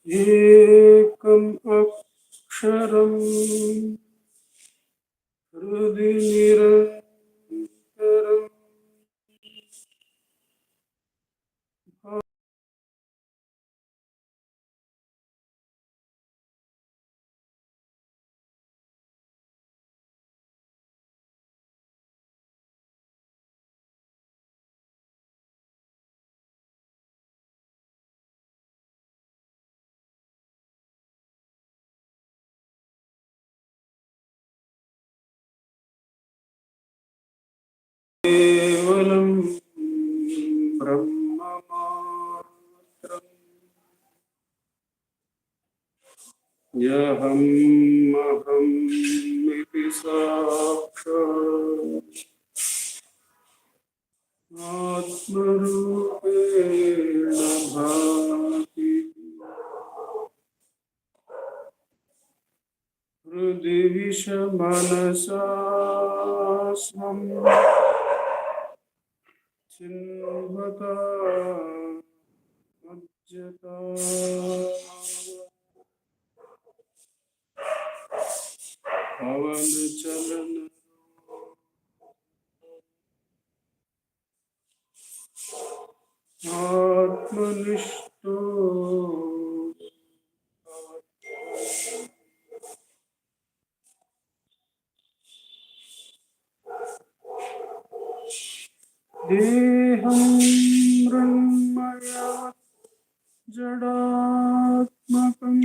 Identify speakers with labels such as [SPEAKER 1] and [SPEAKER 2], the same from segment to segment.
[SPEAKER 1] एकम अक्षरम हृदि निरंतरम केवलं ब्रह्ममात्रम् यहमहमिति साक्षात् आत्मरूपेण भाति हृदि विषमनसा स्वं चिन्वता मज्जता पवन चलन आत्मनिष्ठो देहं मृण्मया जडात्मकम्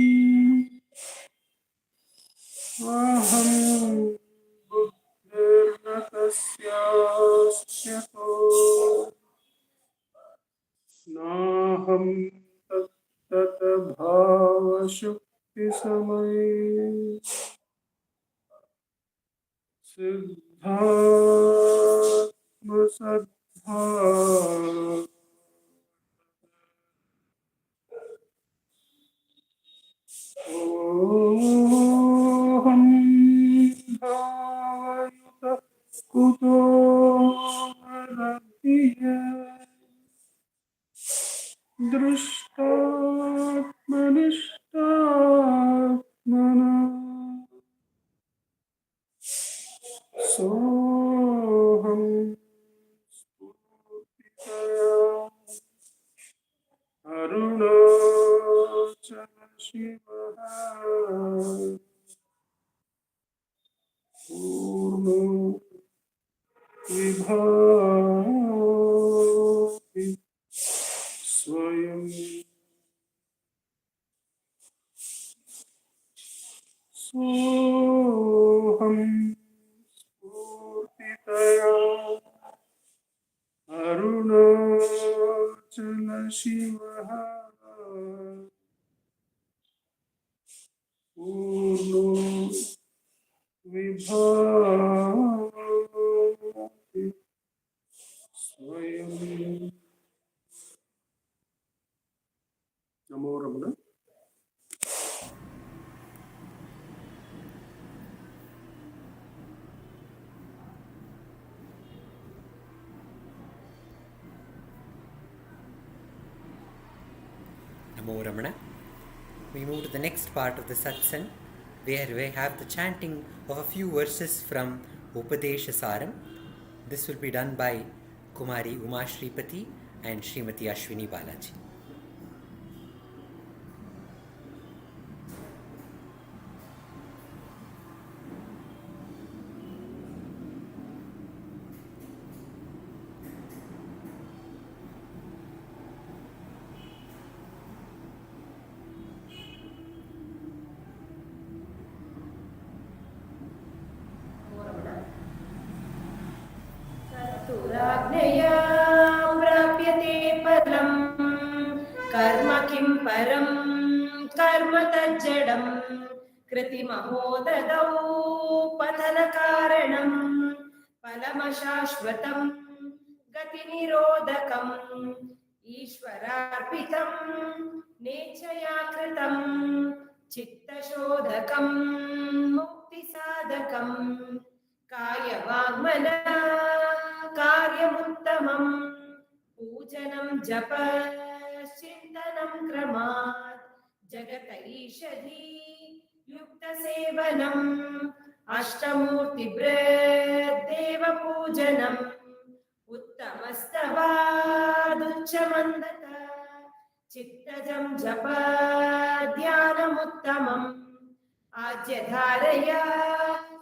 [SPEAKER 1] अहं बुद्धिर्न तस्यास्त्यतो नाहं तत्तत भावशुक्तिसमये सिद्धात्मसद्धा ओहं भावयुतः कुतो रतिः दृष्टात्मनिष्टात्मना सोहं स्फूर्तितया अरुणाचल शिवः पूर्णो विभाति स्वयं सोहं स्फूर्तितया अरुणाचल शिवः पूर्णो विभाति स्वयं। नमो रमण।
[SPEAKER 2] Namo Ramana. We move to the next part of the satsang, where we have the chanting of a few verses from Upadesa Saram. This will be done by Kumari Uma Shripati and Srimati Ashwini Balaji.
[SPEAKER 3] चतुराज्ञया प्राप्यते परं कर्म किं परं कर्म तज्जडं कृतिमहोददौ पतनकारणं फलमशाश्वतं गतिनिरोधकम् ईश्वरार्पितं नेच्छया कृतं चित्तशोधकं मुक्तिसाधकं कायवाङ्मना कार्यमुत्तमं पूजनं जपश्चिन्तनं क्रमात् जगत ईषधी युक्तसेवनम् अष्टमूर्तिभृद्देवपूजनम् उत्तमस्तवादुच्चमन्दत चित्तजं जप ध्यानमुत्तमम् आज्यधारया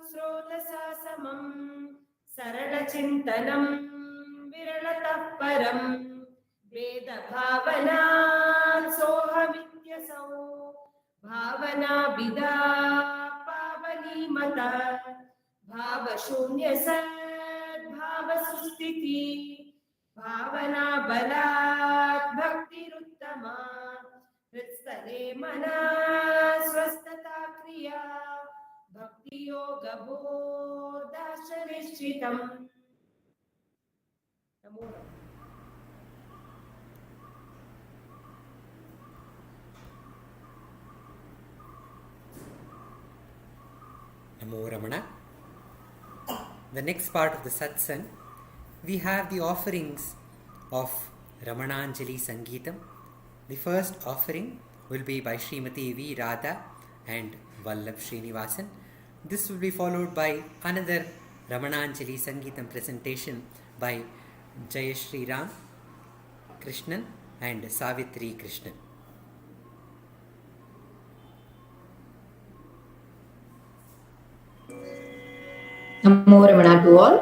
[SPEAKER 3] स्रोतसा समम् सरलचिन्तनं विरलतः परम् वेदभावना सोऽहमित्यसौ भावनाभिदा पावनीमता भावशून्य सद्भावसुस्थिति भावना बलात् भक्तिरुत्तमा हृत्स्थले मना स्वस्थता क्रिया भक्तियोगबोधाश्च निश्चितम्। नमो नमः।
[SPEAKER 2] Namo Ramana. The next part of the satsang, we have the offerings of Ramananjali Sangeetam. The first offering will be by Srimati V. Radha and Vallabh Srinivasan. This will be followed by another Ramananjali Sangeetam presentation by Jayasriram, Krishnan and Savitri Krishnan.
[SPEAKER 4] Namo Ramana to all.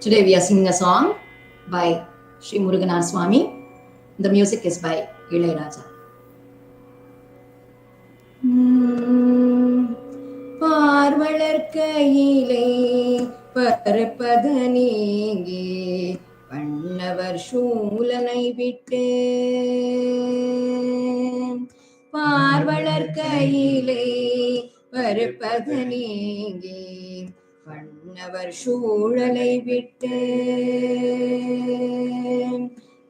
[SPEAKER 4] Today we are singing a song by Sri Muruganar Swami. The music is by Ilayaraja. பார்வளர் கையிலே பரப்பதனீங்கே பண்ணவர் சூலனை விட்டு பார்வளர் கையிலே பரப்பதனீங்கே பண்ணவர் சூழலை விட்டு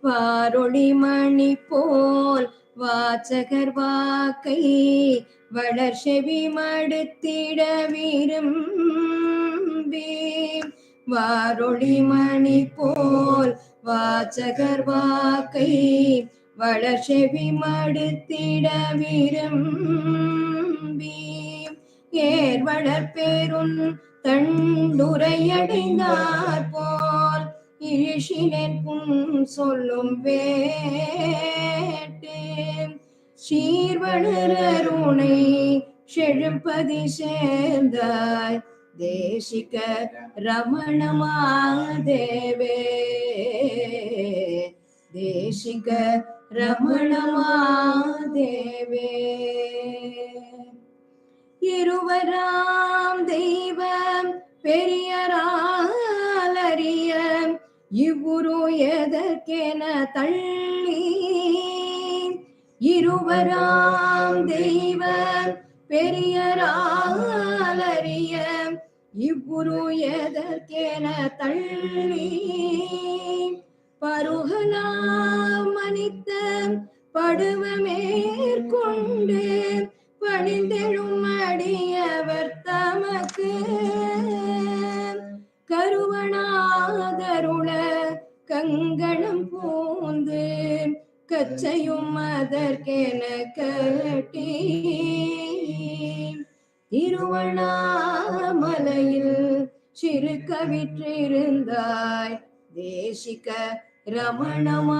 [SPEAKER 4] வாரொளி மணி போல் வாசகர் வாக்கை வளர் செவி மடுத்திட விரும்பி வாரொளி மணி போல் வாசகர் வாக்கை வளர் செவி மடுத்திட விரும்பி ஏர் வளர்பெருன் தண்டுரையடைந்தார் போல் இழிசினேன் புன் சொல்லும் வேட்டு சீர்வளரருணை செழும்பதி சேர்ந்தாய் தேசிக ரமணமாதேவே தேசிக ரமணமாதேவே இருவராம் தெய்வம் பெரியராலறிய இவ்வுரு எதற்கென தள்ளி இருவராம் தெய்வம் பெரியராலறிய இவ்வுரு எதற்கென தள்ளி பருகலாம் மனித படுவ மேற்கொண்டு பணிந்தெழும் அடியவர் தமக்கு கருவனாதருள கங்கணம் பூந்து கச்சையும் அதற்கென கட்டி திருவண்ணாமலையில் சிறு கவிற்றிருந்தாய் தேசிக ரமணமாதேவே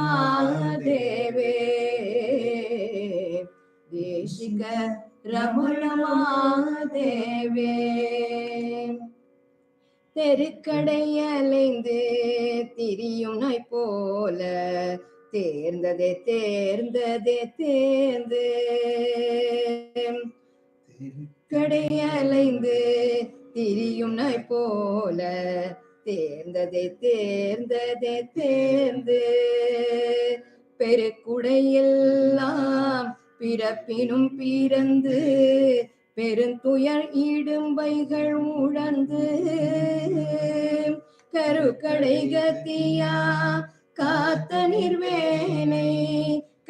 [SPEAKER 4] தேசிக ரமணமாதேவே தெருக்கடை அலைந்து திரியும் நாய் போல தேர்ந்ததே தேர்ந்ததே தேர்ந்து தெருக்கடை அலைந்து திரியும் நாய் போல தேர்ந்ததே தேர்ந்ததே தேர்ந்து பெருக்குடையெல்லாம் பிறப்பினும் பிறந்து பெருந்துயர் இடும்பைகள் உழந்து கருக்கடை கத்தியா காத்த நிர்வேனை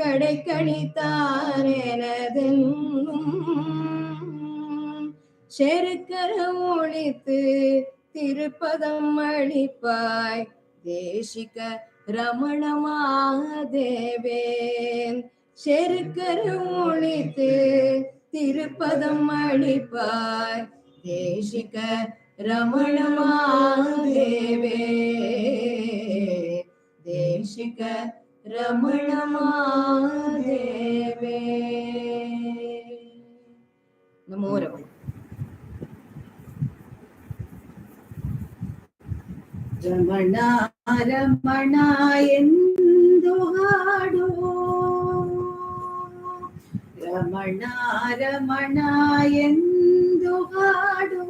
[SPEAKER 4] கடை கணித்தாரெனதென்னும் செருக்கர ஒழித்து திருப்பதம் அளிப்பாய் தேசிக ரமணமாதேவே செருக்கரு ஒழித்து திருப்பதம் அளிப்பாய் தேசிக ரமணமாதேவே தேசிக ரமணமாதேவே. நமோ ரமண. ರಮಣ ರಮಣ ಎಂದು ಹಾಡು ರಮಣ ರಮಣ ಎಂದು ಹಾಡು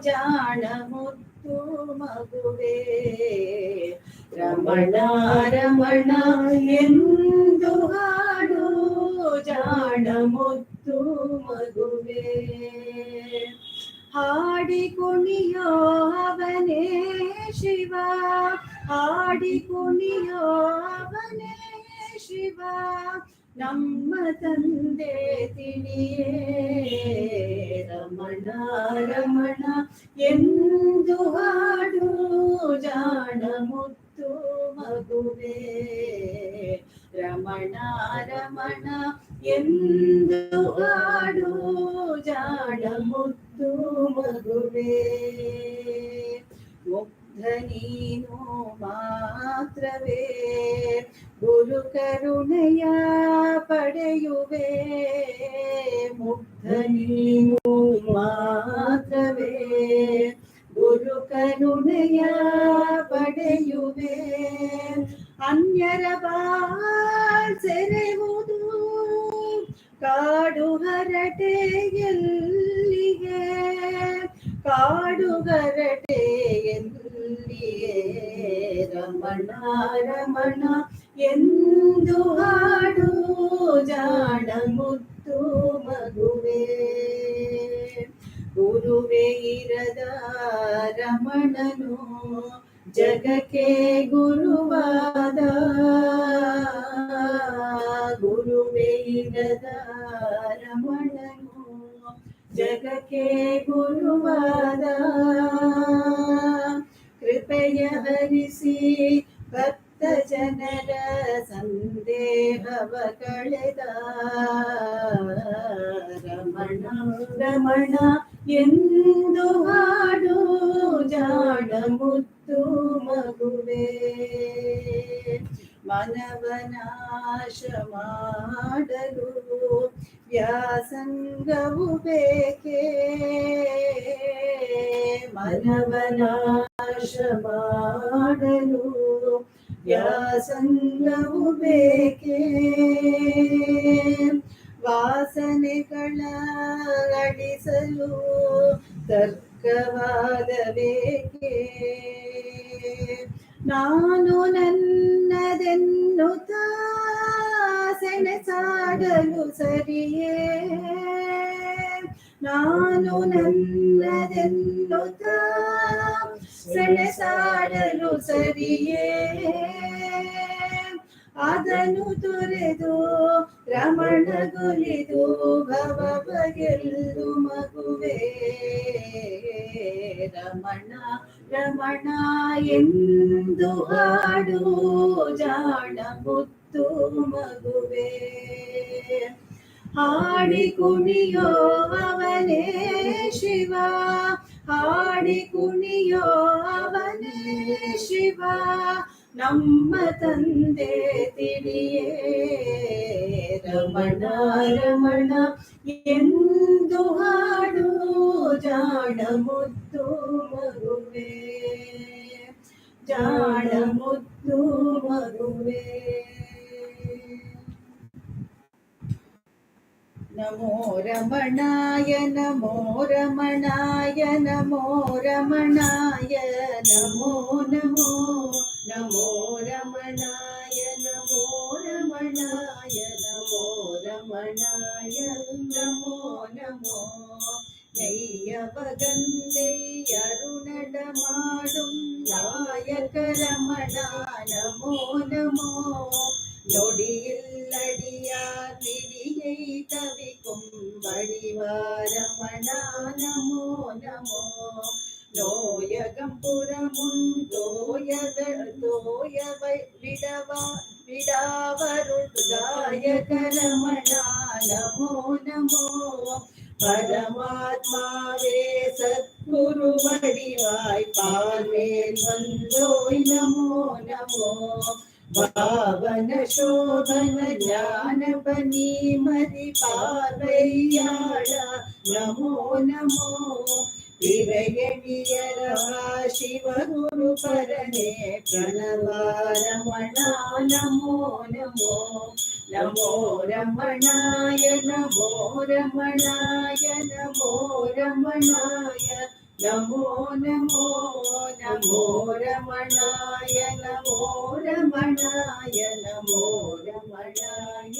[SPEAKER 4] ಜಾಣ ಮುತ್ತು ಮಗುವೆ ರಮಣ ರಮಣ ಎಂದು ಹಾಡು ಜಾಣ ಮುತ್ತು ಮಗುವೆ ಹಾಡಿ ಕುಣಿಯೋ ಅವನೇ ಶಿವ ಹಾಡಿ ಕುಣಿಯೋ ಅವನೇ ಶಿವ ನಮ್ಮ ತಂದೆ ತಿಳಿಯೇ ರಮಣ ರಮಣ ಎಂದು ಹಾಡು ಜಾಣ ಮುತ್ತು ಮಗುವೆ ರಮಣ ರಮಣ ಎಂದು ಹಾಡು ಜಾಣ ಮುತ್ತು ಮಗುವೆ ಮುಗ್ಧ ನೀನು ಮಾತ್ರವೇ ಗುರು ಕರುಣೆಯ ಪಡೆಯುವೆ ಮುಗ್ಧ ನೀನು ಮಾತ್ರವೇ ಗುರು ಕರುಣೆಯ ಪಡೆಯುವೆ ಅನ್ಯರ ಬಾಳ್ ಸೆರೆಯುವುದು ಕಾಡು ಹರಟೆ ಎಲ್ಲಿಗೆ ಕಾಡು ಹರಟೆ ಎಲ್ಲಿಗೆ ರಮಣ ರಮಣ ಎಂದು ಹಾಡು ಜಾಣ ಮುತ್ತು ಮಗುವೆ ಗುರುವೇ ಇರದ ರಮಣನು ಜಗಕ್ಕೆ ಗುರುವಾದ ಗುರುವೇ ಇರದ ರಮಣನು ಜಗಕ್ಕೆ ಗುರುವಾದ ಕೃಪೆಯ ಹರಿಸಿ ಭಕ್ತ ಜನರ ಸಂದೇಹವ ಕಳೆದ ರಮಣ ರಮಣ ಎಂದು ಹಾಡು ಜಾಣ ಮುತ್ತು ಮಗುವೆ ಮನವನಾಶ ಮಾಡಲು ವ್ಯಾಸಂಗವು ಬೇಕೇ ಮನವನಾಶ ಮಾಡಲು ವ್ಯಾಸಂಗವು ಬೇಕೇ ವಾಸನೆಗಳ ಅಳಿಸಲು ತರ್ಕವಾದ ಬೇಕೇ ನಾನು ನನ್ನದೆನ್ನುತ್ತ ಸೆಣಸಾಡಲು ಸರಿಯೇ ನಾನು ನನ್ನದೆನ್ನುತ್ತ ಸೆಣಸಾಡಲು ಸರಿಯೇ ಅದನ್ನು ತೊರೆದು ರಮಣಗೊಲಿದು ಭವ ಬಗೆಲ್ಲು ಮಗುವೆ ರಮಣ ರಮಣ ಎಂದು ಹಾಡು ಜಾಣ ಮುತ್ತು ಮಗುವೆ ಹಾಡಿ ಕುಣಿಯೋ ಅವನೇ ಶಿವ ಹಾಡಿ ಕುಣಿಯೋ ಅವನೇ ಶಿವ ನಮ್ಮ ತಂದೆ ತಿಳಿಯೇ ರಮಣ ರಮಣ ಎಂದು ಹಾಡು ಜಾಣ ಮುತ್ತು ಮಗುವೆ ಜಾಣ ಮುತ್ತು ಮಗುವೆ ನಮೋ ರಮಣಾಯ ನಮೋ ರಮಣಾಯ ನಮೋ ರಮಣಾಯ ನಮೋ ನಮೋ ನಮೋ ರಮಣಾಯ ನಮೋ ರಮಣಾಯ ನಮೋ ರಮಣಾಯ ನಮೋ ನಮೋ നെയ്യവകന്തയ്യരുണടമാടും നായക രമണ നമോ നമോ நொடியில்லடியார் பிடியை தவிக்கும் வடிவாரமண நமோ நமோ நோயகம் புறமுன் தோயவை விடவா
[SPEAKER 5] विडावरुगायक रमणा नमो नमो परमात्मावे सद्गुरु वडिवाय पार्वेल वंदोय नमो नमो पावन शोभन ज्ञान बनी मति पार्वैयाड़ा नमो नमो शिव गुरु परने प्रणवा रमणा नमो नमो नमो रमणाय नमो रमणाय नमो रमणाय नमो नमो नमो रमणाय नमो रमणाय नमो रमणाय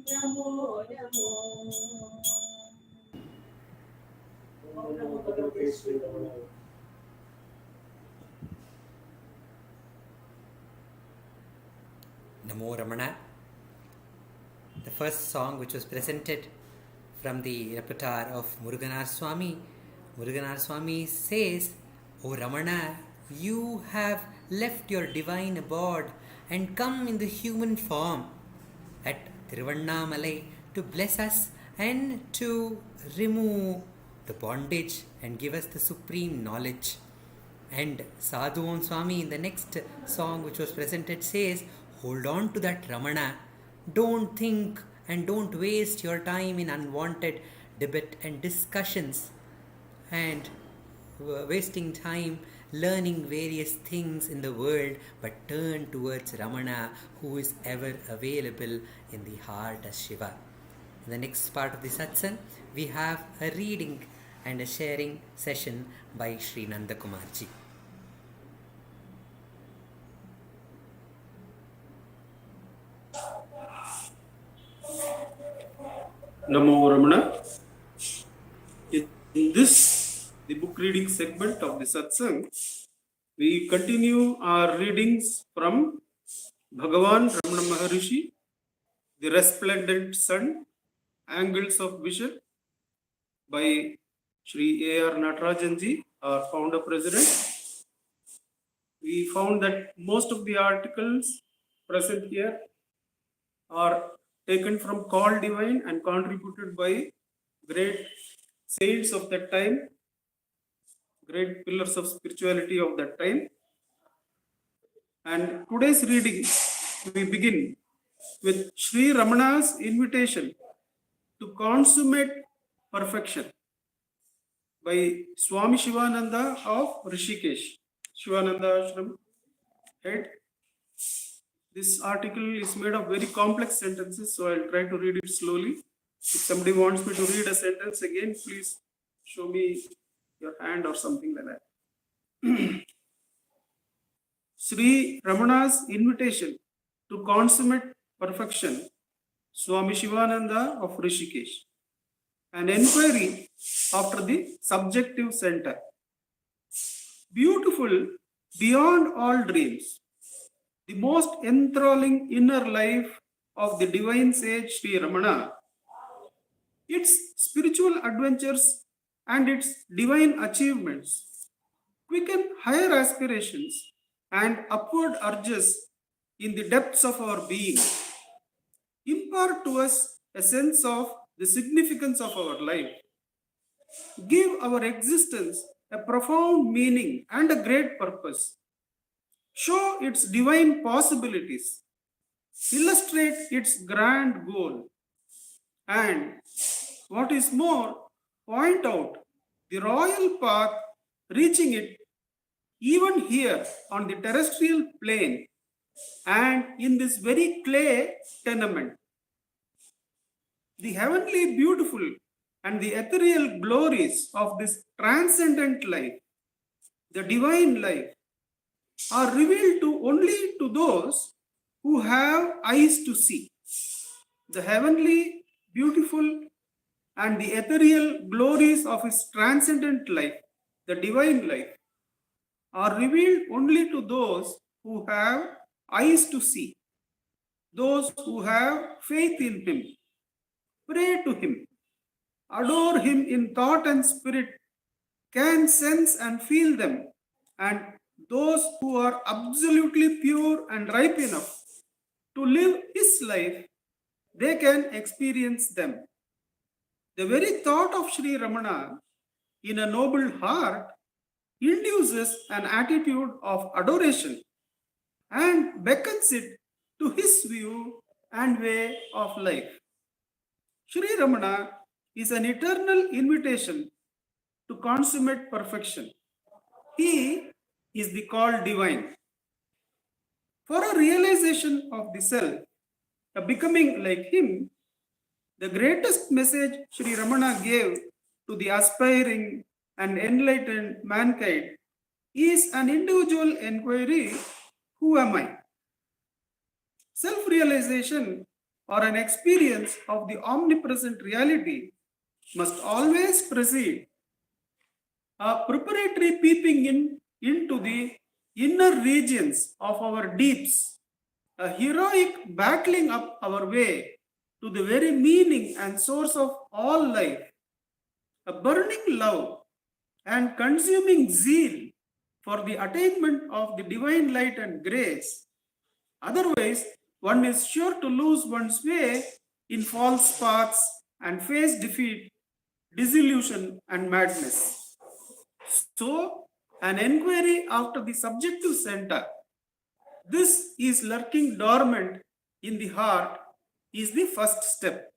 [SPEAKER 5] Namo Namo
[SPEAKER 2] Namo Ramana. The first song which was presented from the repertoire of Muruganar Swami. Muruganar Swami says, O Ramana, you have left your divine abode and come in the human form at Tiruvannamalai to bless us and to remove the bondage and give us the supreme knowledge. And Sadhuvan Swami in the next song which was presented says, hold on to that Ramana. Don't think and don't waste your time in unwanted debate and discussions and wasting time learning various things in the world, but turn towards Ramana, who is ever available in the heart as Shiva. In the next part of the satsang, we have a reading and a sharing session by Sri Nandakumarji.
[SPEAKER 1] Namo Ramana. In this, the book reading segment of the satsang, we continue our readings from Bhagavan Ramana Maharishi, The Resplendent Sun, Angles of Vision, by Sri A.R. Natarajanji, our founder president. We found that most of the articles present here are taken from Call Divine and contributed by great saints of that time, great pillars of spirituality of that time. And today's reading, we begin with Sri Ramana's invitation to consummate perfection by Swami Shivananda of Rishikesh, Shivananda Ashram head. This article is made of very complex sentences, so I'll try to read it slowly. If somebody wants me to read a sentence again, please show me your hand or something like that. Sri Ramana's invitation to consummate perfection, Swami Shivananda of Rishikesh. An enquiry after the subjective center. Beautiful beyond all dreams, the most enthralling inner life of the divine sage Sri Ramana, its spiritual adventures and its divine achievements quicken higher aspirations and upward urges in the depths of our being, impart to us a sense of the significance of our life, give our existence a profound meaning and a great purpose, show its divine possibilities, illustrate its grand goal, and what is more, point out the royal path reaching it even here on the terrestrial plane and in this very clay tenement. The heavenly beautiful and the ethereal glories of this transcendent life, the divine life, are revealed only to those who have eyes to see. The heavenly, beautiful, and the ethereal glories of his transcendent life, the divine life, are revealed only to those who have eyes to see, those who have faith in him, pray to him, adore him in thought and spirit, can sense and feel them, and those who are absolutely pure and ripe enough to live his life, they can experience them. The very thought of Sri Ramana in a noble heart induces an attitude of adoration and beckons it to his view and way of life. Sri Ramana is an eternal invitation to consummate perfection. He is the called divine. For a realization of the self, a becoming like him, the greatest message Sri Ramana gave to the aspiring and enlightened mankind is an individual inquiry: who am I? Self-realization or an experience of the omnipresent reality must always precede a preparatory peeping into the inner regions of our deeps, a heroic battling up our way to the very meaning and source of all life, a burning love and consuming zeal for the attainment of the divine light and grace. Otherwise, one is sure to lose one's way in false paths and face defeat, disillusion, and madness. So, an enquiry after the subjective center, this is lurking dormant in the heart, is the first step.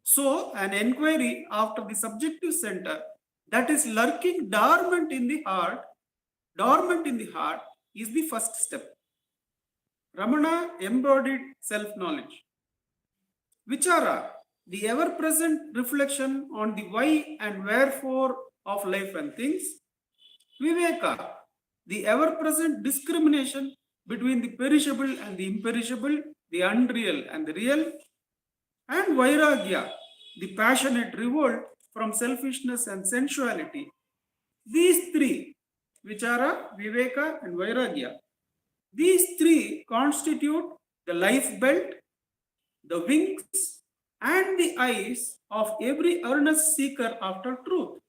[SPEAKER 1] So, an enquiry after the subjective center, that is lurking dormant in the heart, is the first step. Ramana embodied self-knowledge. Vichara, the ever-present reflection on the why and wherefore of life and things. Viveka, the ever-present discrimination between the perishable and the imperishable, the unreal and the real. And Vairagya, the passionate revolt from selfishness and sensuality. These three, Vichara, Viveka, and Vairagya, these three constitute the life belt, the wings, and the eyes of every earnest seeker after truth.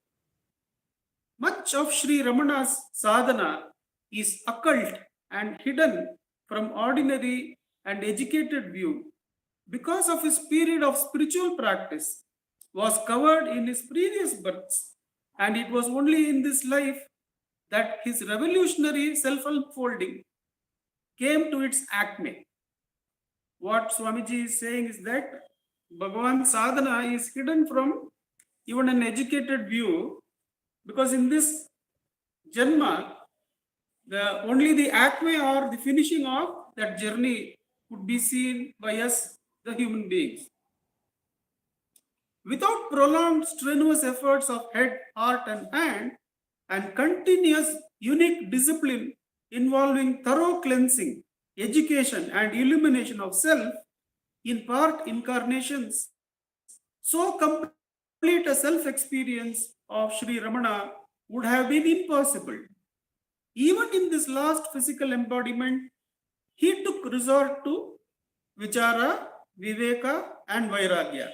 [SPEAKER 1] Much of Sri Ramana's sadhana is occult and hidden from ordinary and educated view because of his period of spiritual practice was covered in his previous births, and it was only in this life that his revolutionary self-unfolding came to its acme. What Swamiji is saying is that Bhagavan's sadhana is hidden from even an educated view, because in this Janma, only the acme or the finishing of that journey could be seen by us, the human beings. Without prolonged strenuous efforts of head, heart, and hand, and continuous unique discipline involving thorough cleansing, education, and illumination of self in part incarnations, so complete a self-experience of Sri Ramana would have been impossible. Even in this last physical embodiment, he took resort to Vichara, Viveka, and Vairagya.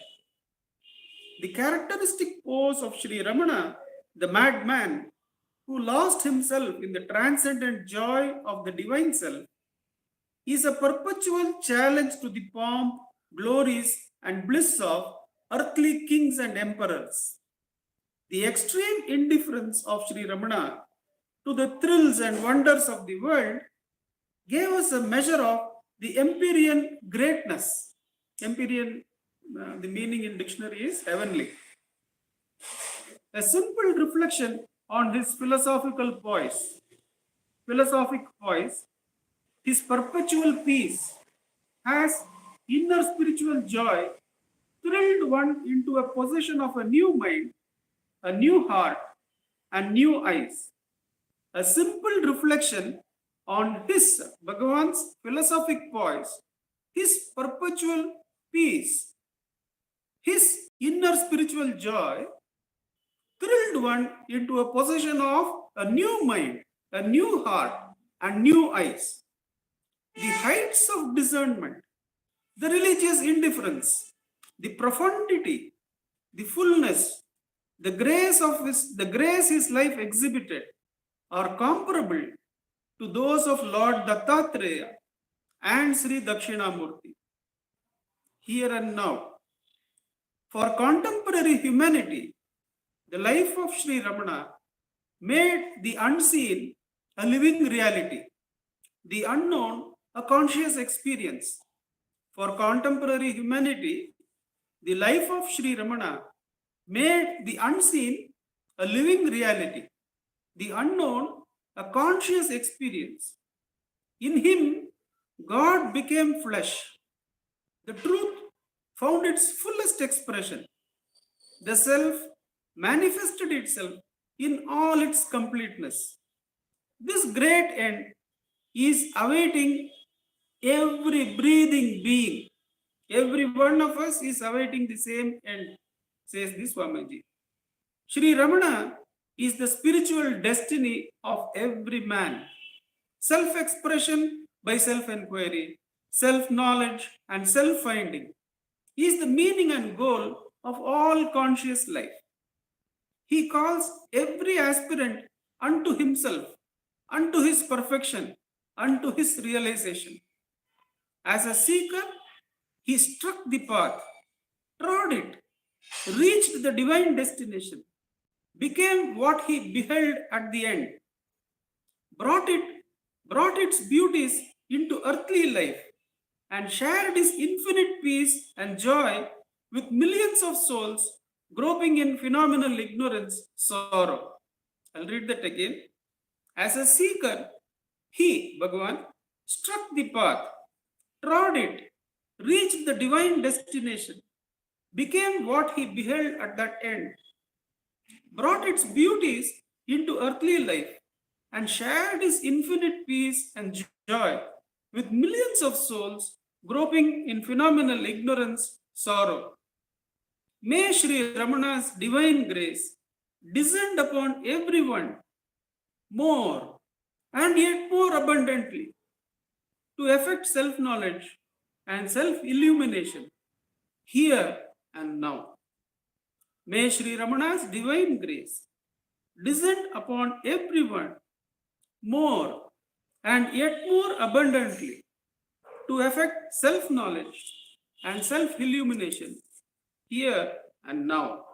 [SPEAKER 1] The characteristic pose of Sri Ramana, the madman who lost himself in the transcendent joy of the divine self, is a perpetual challenge to the pomp, glories, and bliss of earthly kings and emperors. The extreme indifference of Sri Ramana to the thrills and wonders of the world gave us a measure of the Empyrean greatness. Empyrean, the meaning in dictionary is heavenly. A simple reflection on his philosophic poise, his perpetual peace has inner spiritual joy thrilled one into a possession of a new mind, a new heart, and new eyes. A simple reflection on his Bhagavan's philosophic poise, his perpetual peace, his inner spiritual joy thrilled one into a possession of a new mind, a new heart, and new eyes. The heights of discernment, the religious indifference, the profundity, the fullness, the grace his life exhibited are comparable to those of Lord Dattatreya and Sri Dakshinamurti, here and now. For contemporary humanity, the life of Sri Ramana made the unseen a living reality, the unknown a conscious experience. For contemporary humanity, the life of Sri Ramana made the unseen a living reality, the unknown a conscious experience. In him, God became flesh. The truth found its fullest expression. The self manifested itself in all its completeness. This great end is awaiting every breathing being. Every one of us is awaiting the same end, says the Swamiji. Sri Ramana is the spiritual destiny of every man. Self-expression by self-enquiry, self-knowledge and self-finding is the meaning and goal of all conscious life. He calls every aspirant unto himself, unto his perfection, unto his realization. As a seeker, he struck the path, trod it, reached the divine destination, became what he beheld at the end, brought its beauties into earthly life, and shared his infinite peace and joy with millions of souls groping in phenomenal ignorance, sorrow. I'll read that again. As a seeker, he, Bhagavan, struck the path, trod it, reached the divine destination, became what he beheld at that end, brought its beauties into earthly life, and shared his infinite peace and joy with millions of souls groping in phenomenal ignorance, sorrow. May Sri Ramana's divine grace descend upon everyone more and yet more abundantly to effect self-knowledge and self-illumination here and now. May Sri Ramana's divine grace descend upon everyone more and yet more abundantly to effect self-knowledge and self-illumination here and now.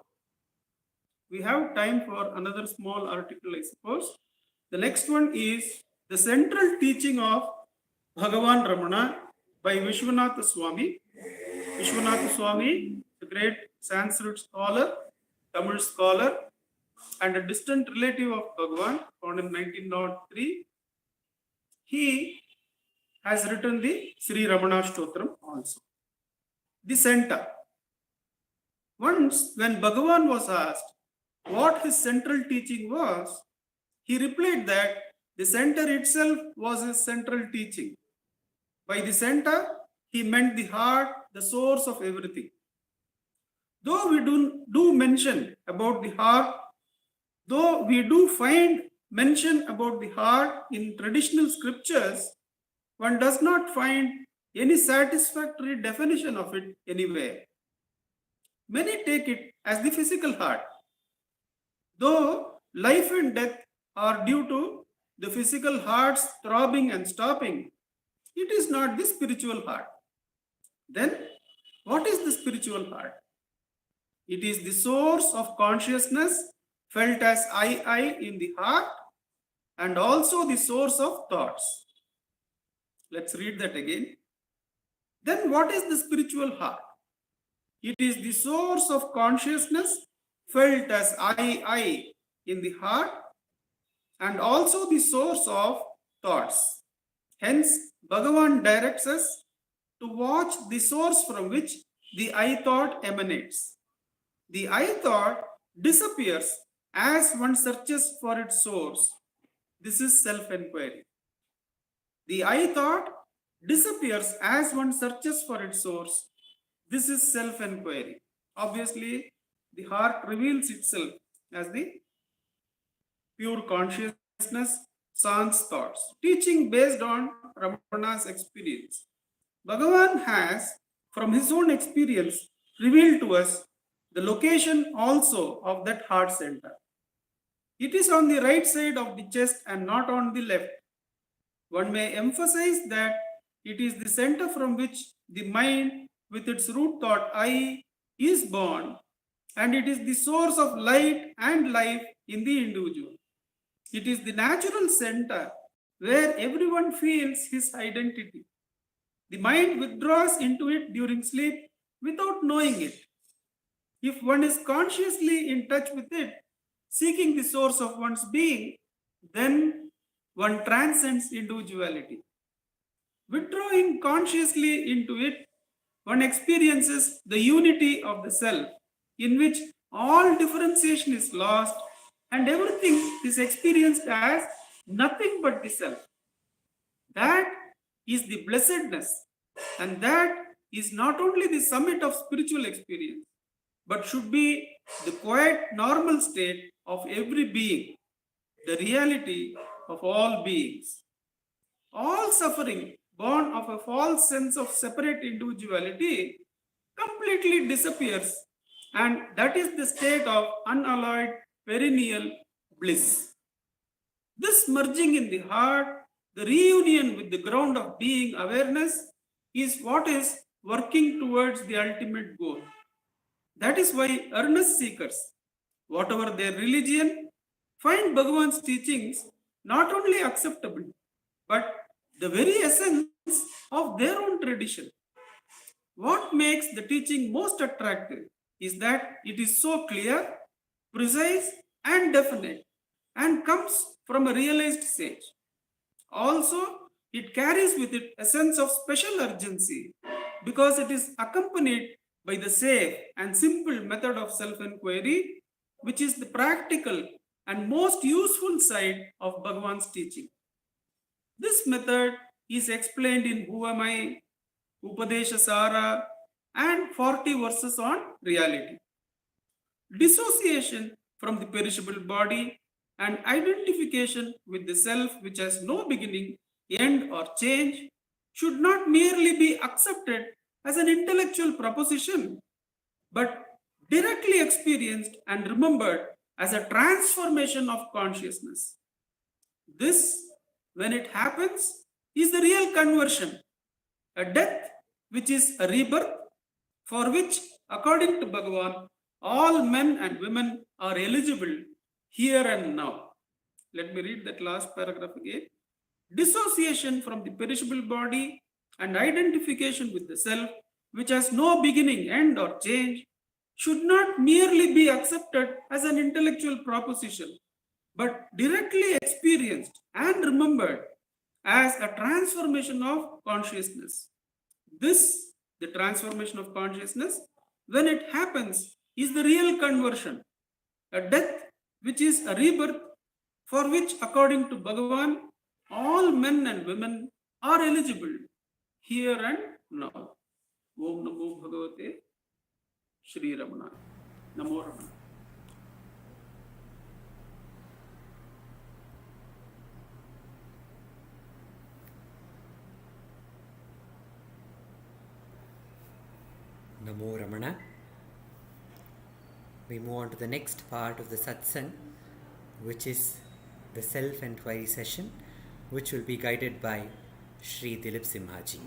[SPEAKER 1] We have time for another small article, I suppose. The next one is the central teaching of Bhagavan Ramana by Vishwanatha Swami. Vishwanatha Swami, the great Sanskrit scholar, Tamil scholar, and a distant relative of Bhagavan, born in 1903. He has written the Sri Ramana Ashtottara also. The center. Once, when Bhagavan was asked what his central teaching was, he replied that the center itself was his central teaching. By the center, he meant the heart, the source of everything. Though we do mention about the heart, though we do find mention about the heart in traditional scriptures, one does not find any satisfactory definition of it anywhere. Many take it as the physical heart. Though life and death are due to the physical heart's throbbing and stopping, it is not the spiritual heart. Then, what is the spiritual heart? It is the source of consciousness felt as I in the heart and also the source of thoughts. Let's read that again. Then what is the spiritual heart? It is the source of consciousness felt as I in the heart and also the source of thoughts. Hence, Bhagavan directs us to watch the source from which the I thought emanates. The I thought disappears as one searches for its source. This is self-enquiry. The I thought disappears as one searches for its source. This is self-enquiry. Obviously, the heart reveals itself as the pure consciousness, sans thoughts. Teaching based on Ramana's experience. Bhagavan has, from his own experience, revealed to us the location also of that heart center. It is on the right side of the chest and not on the left. One may emphasize that it is the center from which the mind with its root thought I is born, and it is the source of light and life in the individual. It is the natural center where everyone feels his identity. The mind withdraws into it during sleep without knowing it. If one is consciously in touch with it, seeking the source of one's being, then one transcends individuality. Withdrawing consciously into it, one experiences the unity of the self, in which all differentiation is lost and everything is experienced as nothing but the self. That is the blessedness, and that is not only the summit of spiritual experience, but should be the quiet, normal state of every being, the reality of all beings. All suffering born of a false sense of separate individuality completely disappears, and that is the state of unalloyed perennial bliss. This merging in the heart, the reunion with the ground of being awareness, is what is working towards the ultimate goal. That is why earnest seekers, whatever their religion, find Bhagavan's teachings not only acceptable, but the very essence of their own tradition. What makes the teaching most attractive is that it is so clear, precise, and definite, and comes from a realized sage. Also, it carries with it a sense of special urgency because it is accompanied by the safe and simple method of self-enquiry, which is the practical and most useful side of Bhagavan's teaching. This method is explained in Who Am I, Upadesa Saram, and 40 verses on reality. Dissociation from the perishable body and identification with the self which has no beginning, end, or change should not merely be accepted as an intellectual proposition, but directly experienced and remembered as a transformation of consciousness. This, when it happens, is the real conversion, a death which is a rebirth, for which, according to Bhagavan, all men and women are eligible here and now. Let me read that last paragraph again. Dissociation from the perishable body and identification with the self, which has no beginning, end, or change, should not merely be accepted as an intellectual proposition, but directly experienced and remembered as a transformation of consciousness. This, the transformation of consciousness, when it happens, is the real conversion, a death which is a rebirth, for which, according to Bhagavan, all men and women are eligible here and now. Om Namo Bhagavate Shri Ramana. Namo Ramana.
[SPEAKER 2] Namo Ramana. We move on to the next part of the satsang, which is the self-enquiry session, which will be guided by Shri Dileep Simha ji.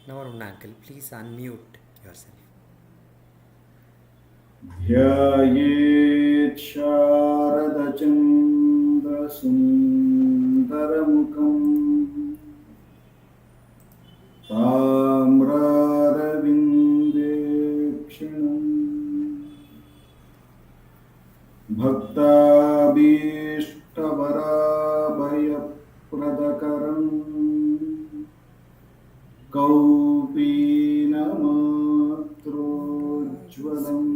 [SPEAKER 2] Now, Ramana uncle, please unmute yourself.
[SPEAKER 6] ध्यायेत् शारदचन्द्रसुन्दरमुखम् ताम्रारविन्देक्षणम् भक्ताभीष्टवराभयप्रदकरम् कौपीनमात्रोज्ज्वलम्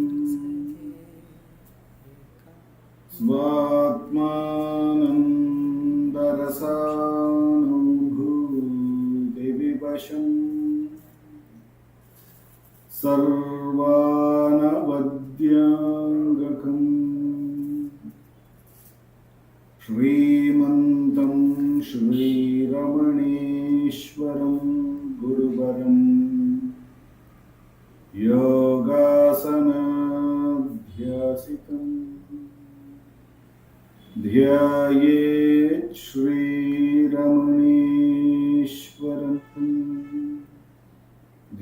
[SPEAKER 6] स्वात्मानन्दरसानुभूति विवशम् सर्वानवद्याङ्गकम् श्रीमन्तं श्रीरमणेश्वरं गुरुवरम् योगासनाध्यासितम् ध्यायेत् श्रीरमणीश्वरम्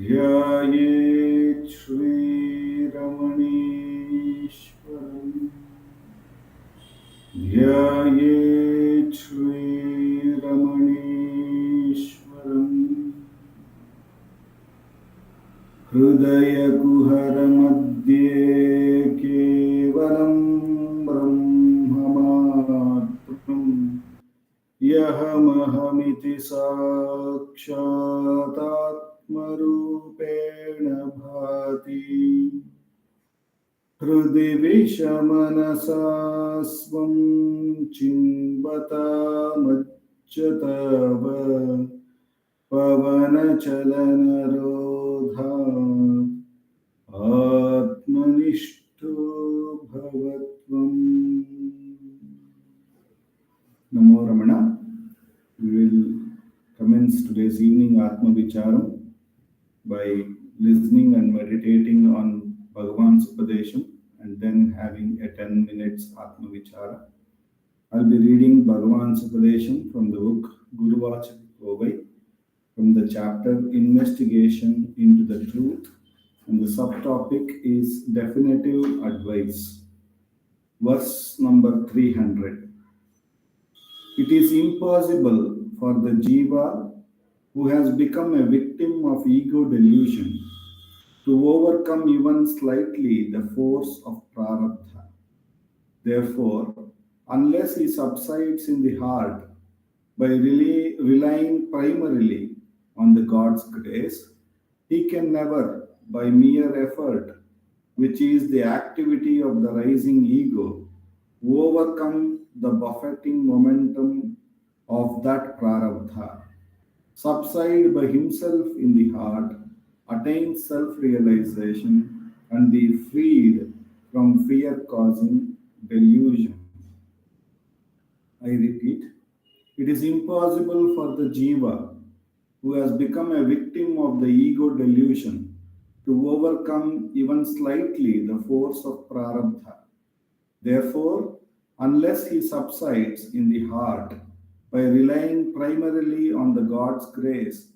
[SPEAKER 6] ध्यायेत् श्रीरमणीश्वरम् ध्यायेत् श्रीरमणीश्वरम् हृदयकुहरमध्ये केवलं ब्रह्ममात्रम् यहमहमिति साक्षादात्मरूपेण भाति हृदि विषमनसा स्वं चिन्वतामच्युतव पवनचलनरोधात् आत्मनिष्ठो भवत्वम्. Namo Ramana. We will commence today's evening Atma Vicharam by listening and meditating on Bhagavan's Upadesham and then having a 10 minutes Atma Vichara. I'll be reading Bhagavan's Upadesham from the book Guru Vachak Kovai, from the chapter Investigation into the Truth, and the subtopic is Definitive Advice. Verse number 300. It is impossible for the jiva who has become a victim of ego delusion to overcome even slightly the force of prarabdha. Therefore, unless he subsides in the heart by relying primarily on the God's grace, he can never, by mere effort, which is the activity of the rising ego, overcome the buffeting momentum of that prarabdha, subside by himself in the heart, attain self-realization, and be freed from fear-causing delusion. I repeat, it is impossible for the jiva who has become a victim of the ego delusion to overcome even slightly the force of prarabdha. Therefore, unless he subsides in the heart by relying primarily on the God's grace,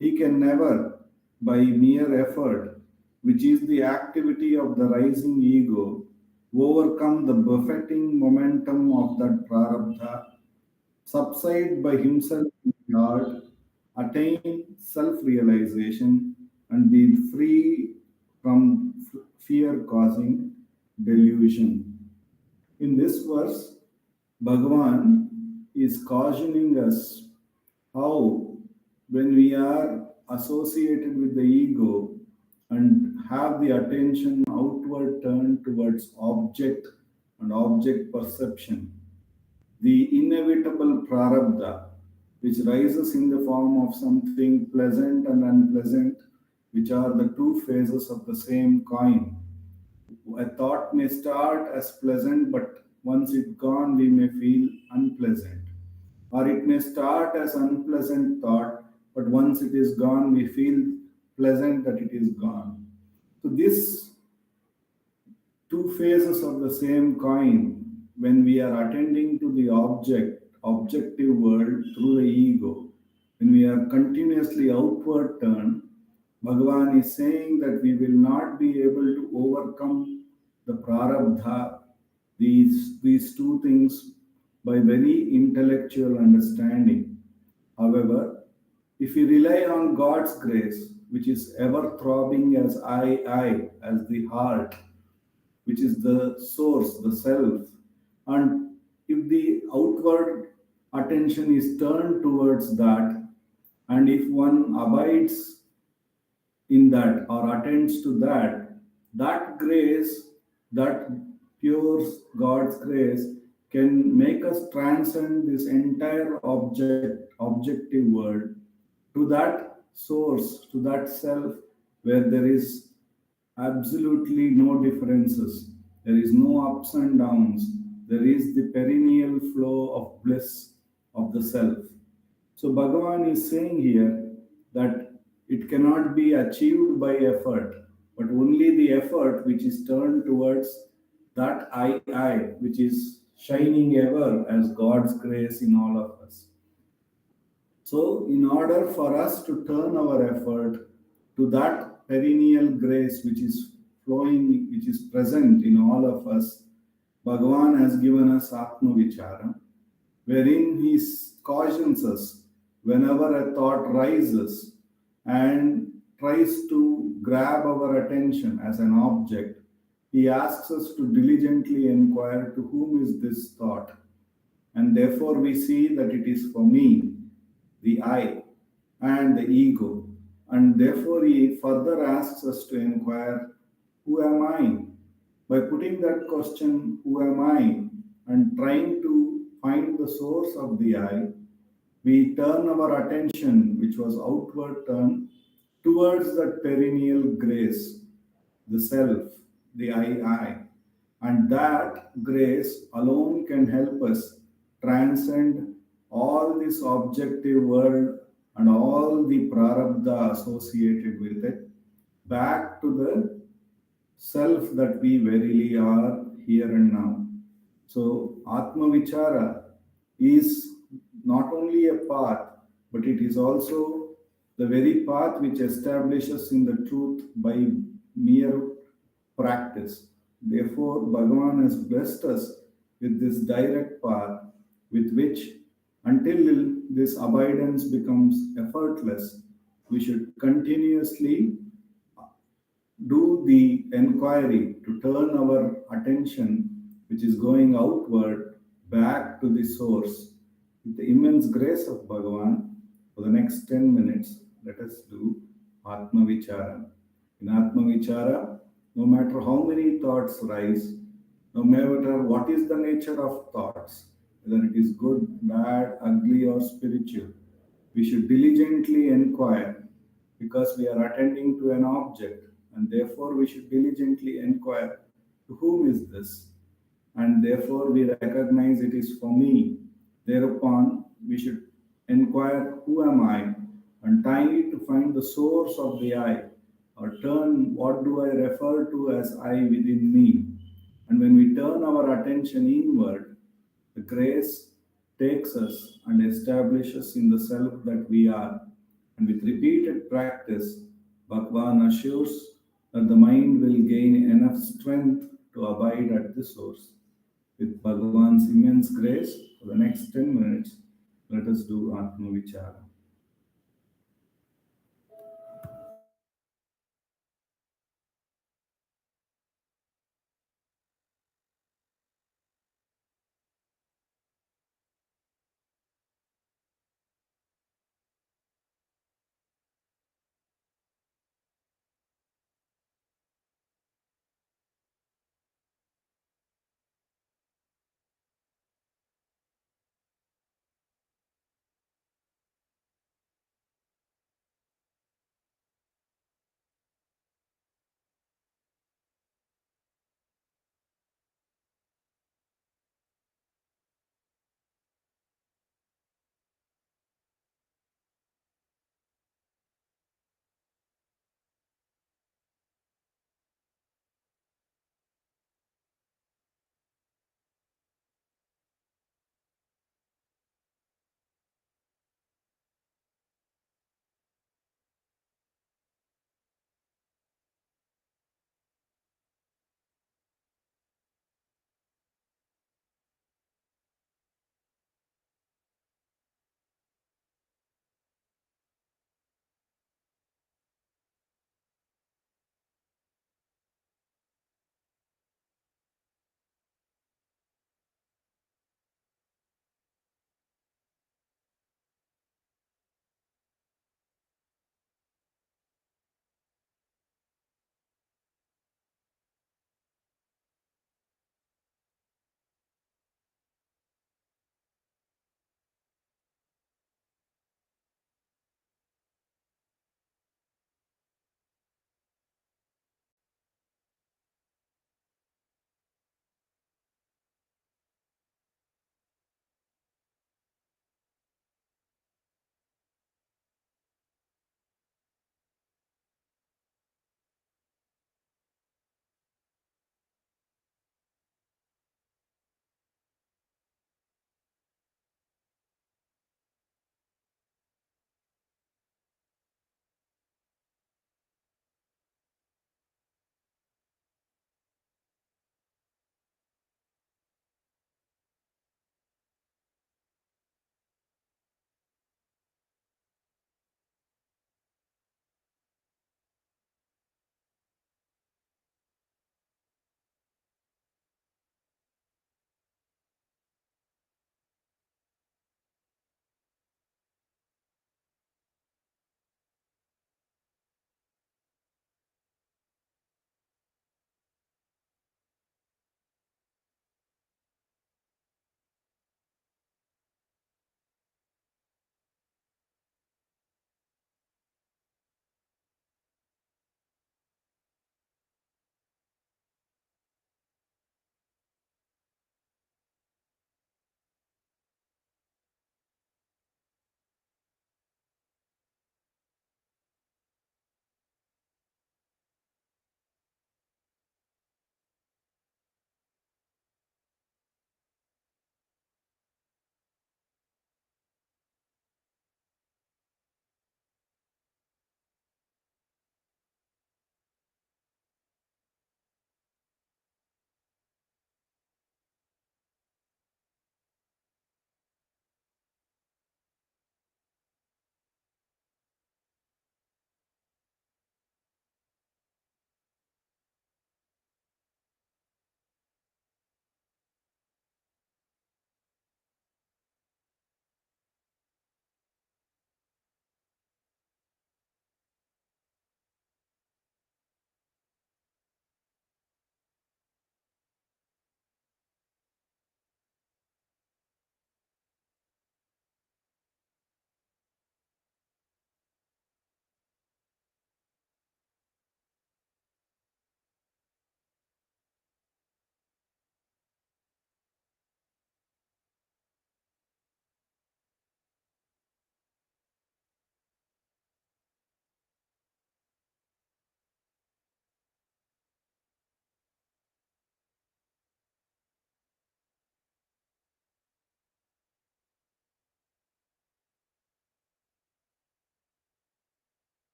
[SPEAKER 6] he can never, by mere effort, which is the activity of the rising ego, overcome the buffeting momentum of that prarabdha, subside by himself in the heart, attain self-realization, and be free from fear-causing delusion. In this verse, Bhagavan is cautioning us how, when we are associated with the ego and have the attention outward turned towards object and object perception, the inevitable prarabdha, which rises in the form of something pleasant and unpleasant, which are the two faces of the same coin. A thought may start as pleasant, but once it's gone, we may feel unpleasant. Or it may start as unpleasant thought, but once it is gone, we feel pleasant that it is gone. So this two faces of the same coin, when we are attending to the objective world through the ego, when we are continuously outward turned, Bhagavan is saying that we will not be able to overcome the prarabdha, these two things, by very intellectual understanding. However, if we rely on God's grace, which is ever throbbing as I, as the heart, which is the source, the self, and if the outward attention is turned towards that, and if one abides in that or attends to that, that grace, that pure God's grace, can make us transcend this entire objective world to that source, to that self, where there is absolutely no differences, there is no ups and downs, there is the perennial flow of bliss of the self. So Bhagavan is saying here that it cannot be achieved by effort. but only the effort which is turned towards that I, which is shining ever as God's grace in all of us. So, in order for us to turn our effort to that perennial grace which is flowing, which is present in all of us, Bhagavan has given us Atma Vichara, wherein he cautions us whenever a thought rises and tries to grab our attention as an object. He asks us to diligently inquire to whom is this thought, and therefore we see that it is for me, the I, and the ego. And therefore, he further asks us to inquire, who am I? By putting that question, who am I, and trying to find the source of the I, we turn our attention, which was outward turn, towards that perennial grace, the self, the I. And that grace alone can help us transcend all this objective world and all the prarabdha associated with it, back to the self that we verily are here and now. So, Atma Vichara is not only a path, but it is also the very path which establishes in the truth by mere practice. Therefore, Bhagavan has blessed us with this direct path with which, until this abidance becomes effortless, we should continuously do the enquiry to turn our attention, which is going outward, back to the source. With the immense grace of Bhagavan, for the next 10 minutes, let us do Atma Vichara. In Atma Vichara, no matter how many thoughts rise, no matter what is the nature of thoughts, whether it is good, bad, ugly, or spiritual, we should diligently inquire, because we are attending to an object, and therefore we should diligently inquire, to whom is this? And therefore we recognize it is for me. Thereupon we should inquire, who am I? And try to find the source of the I, or turn what do I refer to as I within me. And when we turn our attention inward, the grace takes us and establishes in the self that we are. And with repeated practice, Bhagavan assures that the mind will gain enough strength to abide at the source. With Bhagavan's immense grace, for the next 10 minutes, let us do Atma Vichara.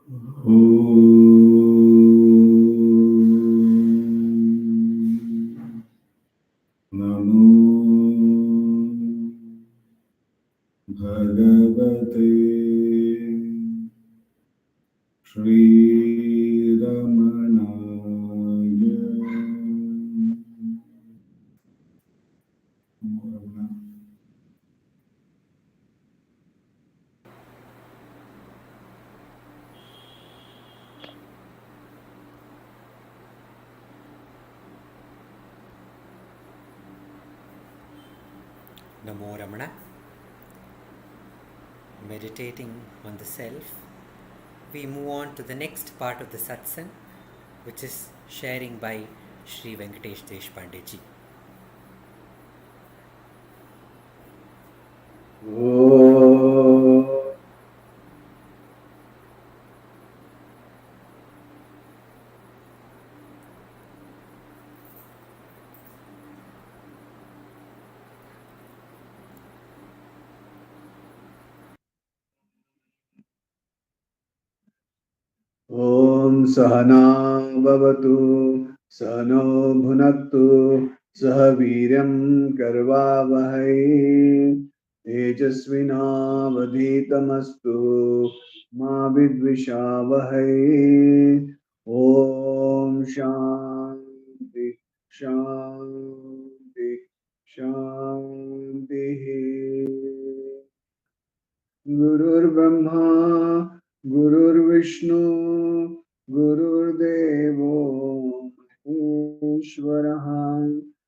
[SPEAKER 6] Namo Bhagavate Shri Ramanaya.
[SPEAKER 2] Namo Ramana. Meditating on the self, we move on to the next part of the satsang, which is sharing by Sri Venkatesh Deshpande ji.
[SPEAKER 7] Om Sahana Bhavatu Sahano Bhunaktu Sahaviryam Karvavahai Tejasvinavadhitamastu Ma Vidvishavahai. Om Shanti Shanti Shanti. Gurur Brahma, Gurur Vishnu, Gurur Devo Maheshwaraha,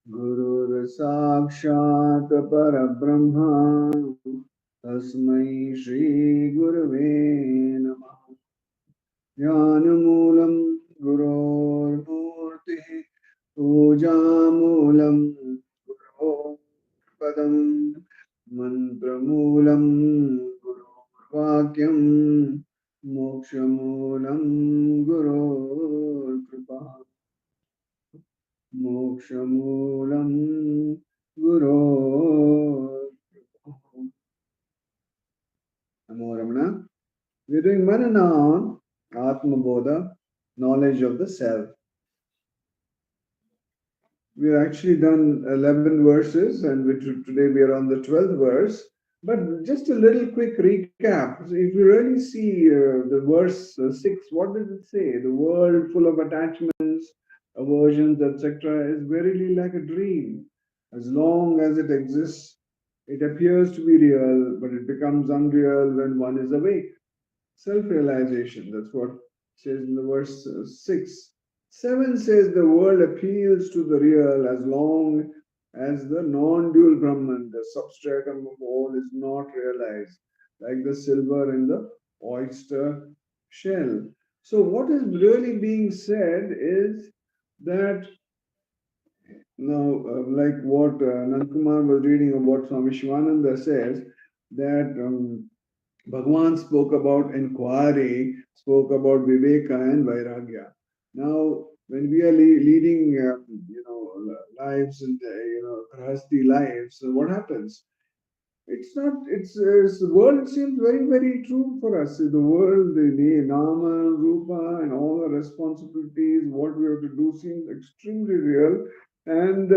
[SPEAKER 7] Gurur Sakshat Parabrahma, Tasmai Shri Gurave Namaha. Jnanamulam Gurur Murti, Pujamulam Gurur Padam, Mantramulam Vakyam, Mokshamulam Guru Kripa, Mokshamulam Guru Kripa. Namo Ramana. We are doing Manana on Atma Bodha, knowledge of the self. We have actually done 11 verses, and today we are on the 12th verse. But just a little quick recap. So if you really see the verse 6, what does it say? The world full of attachments, aversions, etc., is verily like a dream. As long as it exists, it appears to be real, but it becomes unreal when one is awake. Self-realization, that's what it says in the verse 6. 7 says the world appeals to the real as long as the non-dual Brahman, the substratum of all, is not realized, like the silver in the oyster shell. So what is really being said is that now, like what Nandakumar was reading of what Swami Shivananda says, that Bhagavan spoke about inquiry, spoke about Viveka and Vairagya. Now, when we are leading, lives and grahasti lives, so what happens? It's not. The world seems very, very true for us. The world, the nama, rupa, and all the responsibilities, what we have to do seems extremely real. And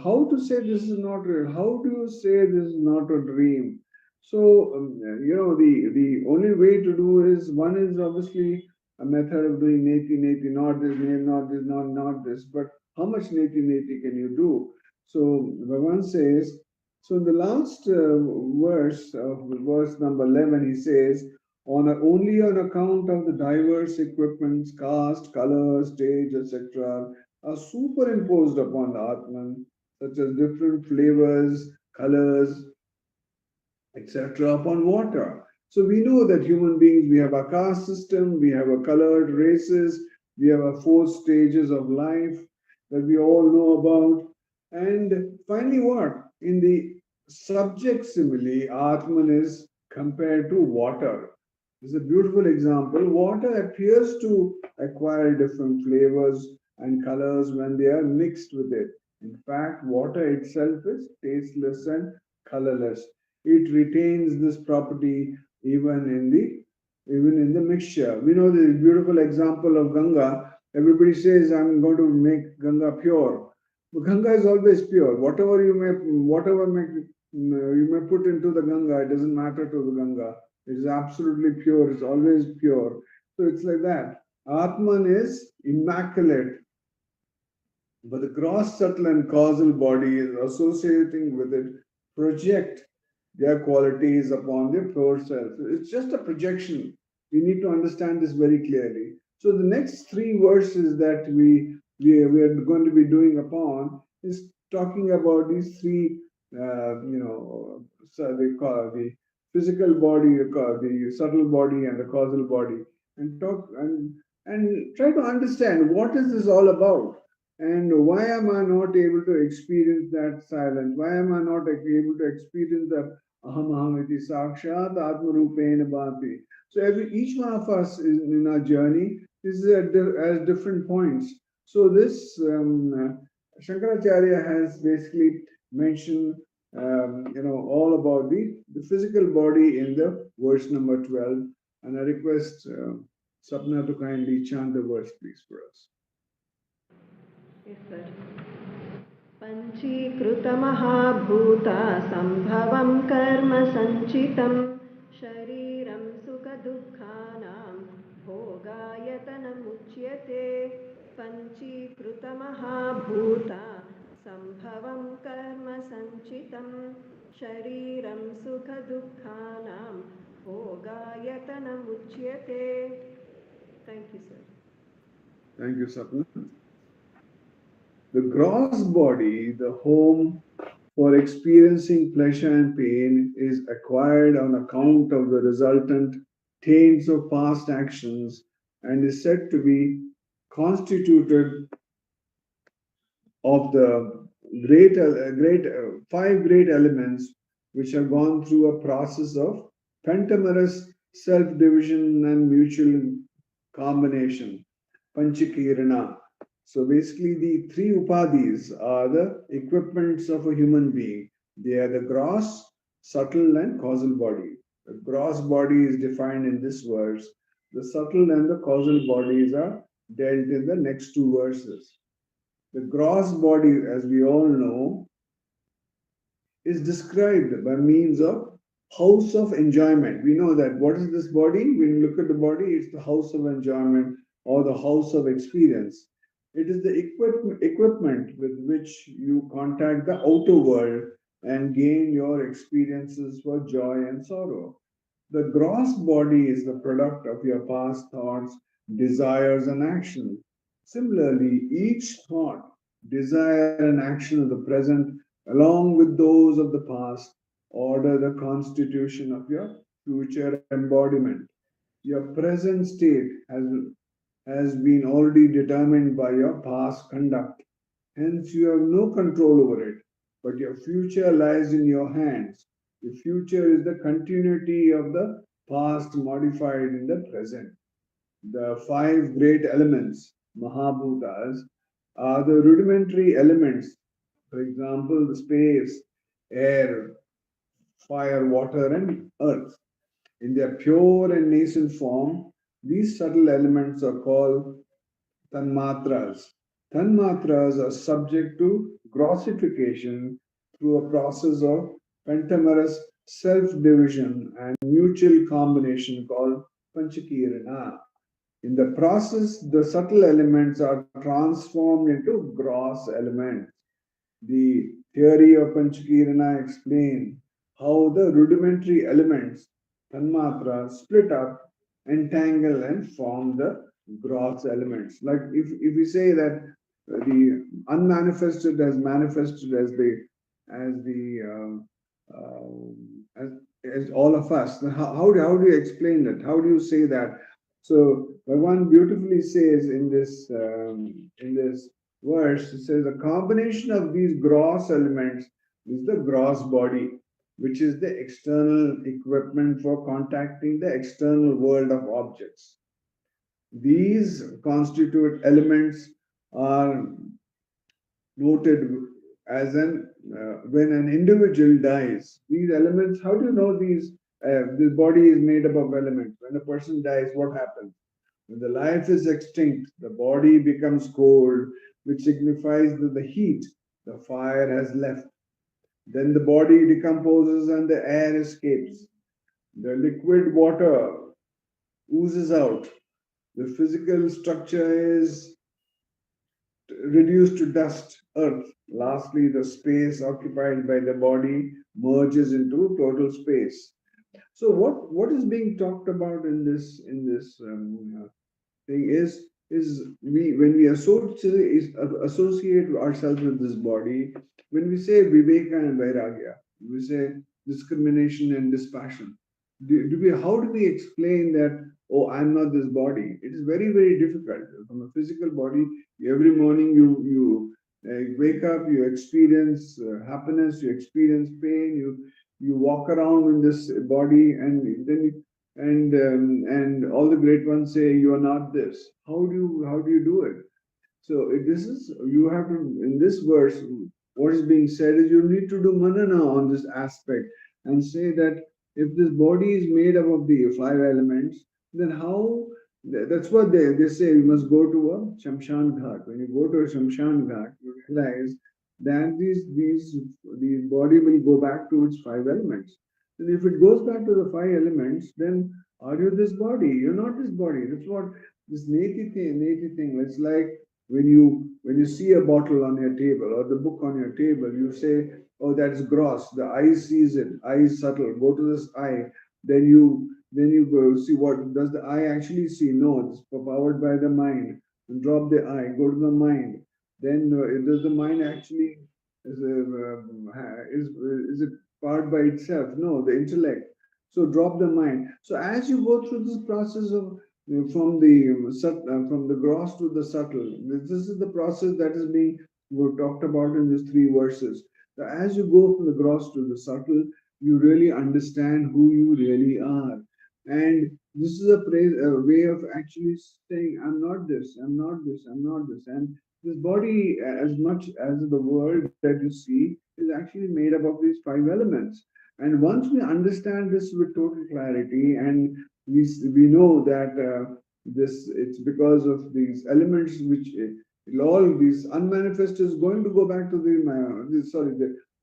[SPEAKER 7] how to say this is not real? How do you say this is not a dream? So the only way to do is, one is obviously a method of doing neti neti, not this, not this, not this. But how much neti neti can you do? So Bhagavan says. So in the last verse of verse number 11, he says, only on account of the diverse equipments, caste, color, stage, etc., are superimposed upon the Atman, such as different flavors, colors, etc., upon water. So we know that human beings, we have a caste system, we have a colored races, we have a 4 stages of life that we all know about. And finally, what? In the subject simile, Atman is compared to water. This is a beautiful example. Water appears to acquire different flavors and colors when they are mixed with it. In fact, water itself is tasteless and colorless. It retains this property even in the even in the mixture. We know the beautiful example of Ganga. Everybody says, I'm going to make Ganga pure. But Ganga is always pure. Whatever you may put into the Ganga, it doesn't matter to the Ganga. It is absolutely pure. It's always pure. So it's like that. Atman is immaculate, but the gross, subtle, and causal body is associating with it project their qualities upon the pure self. It's just a projection. We need to understand this very clearly. So the next three verses that we are going to be doing upon is talking about these three, so they call the physical body, the subtle body, and the causal body, and talk and try to understand what is this all about. And why am I not able to experience that silence? Why am I not able to experience that aham ahamiti sakshat atmarupena bhati? So each one of us in our journey is at different points. So this Shankaracharya has basically mentioned all about the physical body in the verse number 12. And I request Sapna to kindly chant the verse, please, for us.
[SPEAKER 5] Yes, sir. पञ्चीकृतमहाभूता सम्भवं कर्म सञ्चितं शरीरं सुखदुःखानां भोगायतनमुच्यते पञ्चीकृतमहाभूता सम्भवं कर्म सञ्चितं शरीरं सुखदुःखानां भोगायतनमुच्यते. Thank you, sir.
[SPEAKER 7] Thank you, Sapna. The gross body, the home for experiencing pleasure and pain, is acquired on account of the resultant taints of past actions and is said to be constituted of the five great elements which have gone through a process of pentamerous self-division and mutual combination, panchakirana. So basically, the three upadhis are the equipments of a human being. They are the gross, subtle, and causal body. The gross body is defined in this verse. The subtle and the causal bodies are dealt in the next two verses. The gross body, as we all know, is described by means of house of enjoyment. We know that what is this body? When you look at the body, it's the house of enjoyment or the house of experience. It is the equipment with which you contact the outer world and gain your experiences for joy and sorrow. The gross body is the product of your past thoughts, desires, and action. Similarly, each thought, desire, and action of the present, along with those of the past, order the constitution of your future embodiment. Your present state has been already determined by your past conduct. Hence, you have no control over it, but your future lies in your hands. The future is the continuity of the past modified in the present. The five great elements, Mahabhutas, are the rudimentary elements. For example, the space, air, fire, water, and earth. In their pure and nascent form, these subtle elements are called tanmatras. Tanmatras are subject to grossification through a process of pentamerous self-division and mutual combination called panchakirana. In the process, the subtle elements are transformed into gross elements. The theory of panchakirana explains how the rudimentary elements, tanmatra, split up, entangle, and form the gross elements. Like if we say that the unmanifested has manifested as all of us, then how do you explain that? How do you say that? So Bhagavan beautifully says in this verse, it says the combination of these gross elements is the gross body, which is the external equipment for contacting the external world of objects. These constituent elements are noted as when an individual dies. These elements, how do you know these This body is made up of elements. When a person dies, what happens? When the life is extinct, the body becomes cold, which signifies that the heat, the fire has left. Then the body decomposes and the air escapes. The liquid water oozes out. The physical structure is reduced to dust, earth. Lastly, the space occupied by the body merges into total space. So, what is being talked about in this thing is we when we associate ourselves with this body, when we say viveka and vairagya, we say discrimination and dispassion. How do we explain that? Oh, I'm not this body. It is very, very difficult. From a physical body, every morning you wake up, you experience happiness, you experience pain, you walk around in this body, and then and all the great ones say you are not this. How do you do it? So this is you have to in this verse. What is being said is you need to do manana on this aspect and say that if this body is made up of the five elements, then how? That's what they say. You must go to a Shamshan Ghat. When you go to a Shamshan Ghat, you realize that these body will go back to its five elements. And if it goes back to the five elements, then are you this body? You're not this body. That's what this neti thing. It's like when you see a bottle on your table or the book on your table, you say, "Oh, that's gross." The eye sees it. Eye is subtle. Go to this eye. Then you go see what does the eye actually see? No, it's powered by the mind. And drop the eye. Go to the mind. Then does the mind actually is it part by itself? No, the intellect. So drop the mind. So as you go through this process of from the gross to the subtle, this is the process that is being talked about in these three verses. So as you go from the gross to the subtle, you really understand who you really are. And this is a way of actually saying, I'm not this, I'm not this, I'm not this. And this body, as much as the world that you see, is actually made up of these five elements. And once we understand this with total clarity, and we know that it's because of these elements which all these unmanifest is going to go back to the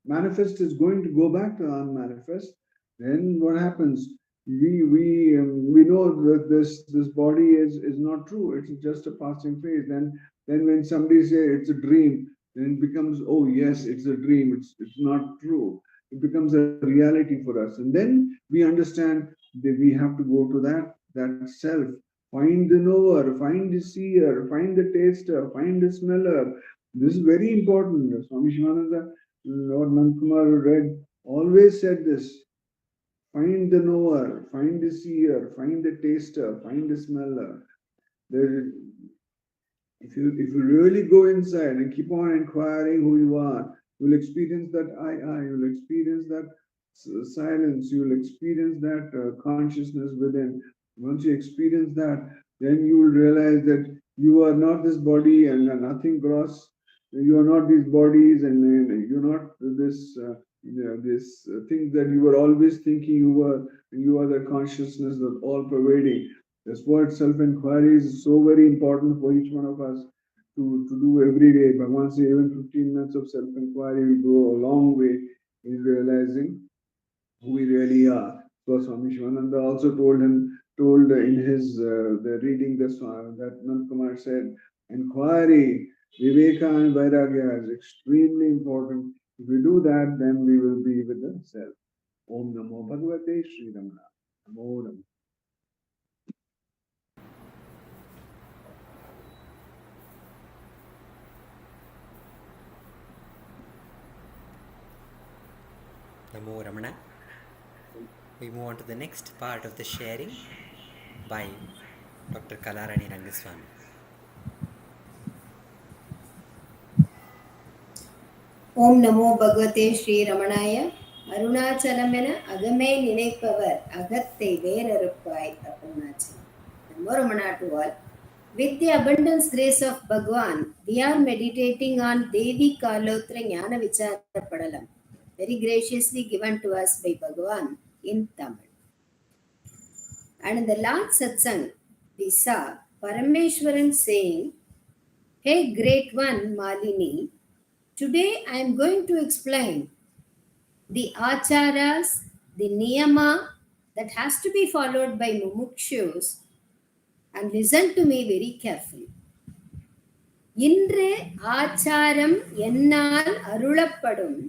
[SPEAKER 7] manifest is going to go back to unmanifest. Then what happens? We know that this body is not true. It's just a passing phase. Then when somebody say it's a dream, then it becomes, oh yes, it's a dream. It's not true. It becomes a reality for us, and then we understand that we have to go to that self. Find the knower, find the seer, find the taster, find the smeller. This is very important. Swami Shivananda, Lord Nandakumar read, always said this. Find the knower, find the seer, find the taster, find the smeller. If you really go inside and keep on inquiring who you are, you'll experience that I, you'll experience that silence, you'll experience that consciousness within. Once you experience that, then you will realize that you are not this body and nothing gross. You are not these bodies, and you're not this thing that you were always thinking you were. You are the consciousness that all pervading. That's what self-enquiry is so very important for each one of us to do every day. But once even 15 minutes of self-enquiry will go a long way in realizing who we really are. So Swami Shivananda also told in his the reading this one that Nandakumar said, inquiry, viveka and vairagya is extremely important. If we do that, then we will be with the self. Om Namo Bhagavate Sri Ramana. Namo Namo.
[SPEAKER 2] Namo Ramana. We move on to the next part of the sharing by Dr. Kalarani Rengasamy.
[SPEAKER 3] Om Namo Bhagavate Sri Ramanaya. Arunachalamena Agame Ninepavar Agatte Veraruppai Arunachalam. Namo Ramana to all. With the abundance grace of Bhagwan, we are meditating on Devi Kalotra Jnana Vichara Padalam, very graciously given to us by Bhagwan in Tamil. And in the last satsang, we saw Parameshwaran saying, "Hey, great one, Malini, today I am going to explain the acharas, the niyama that has to be followed by mumukshus, and listen to me very carefully. இன்று ஆச்சாரம் என்னால் அருளப்படும்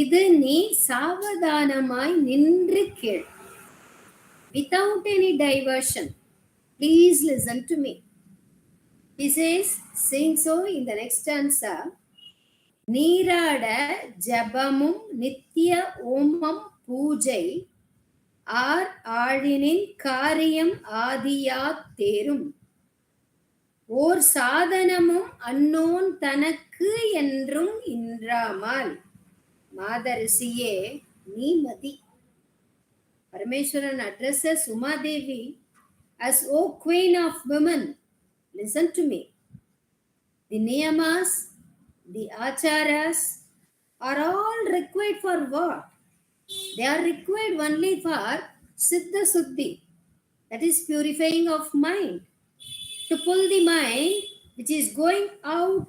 [SPEAKER 3] இது நீ சாவதானமாய் நின்று கேள். Without any diversion, please listen to me. He says, saying so in the next stanza, நீராட ஜபமும் நித்திய ஓமம் பூஜை ஆர் ஆழினின் காரியம் ஆதியாத் தேரும் ஓர் சாதனமும் அன்னோன் தனக்கு என்றும் இன்றாமல் மாதரிசியே நீ மதி. Parameshwaran addresses Uma Devi as, O Queen of Women, listen to me. The niyamas, the acharas are all required for what? They are required only for Siddha Suddhi, that is purifying of mind. To pull the mind which is going out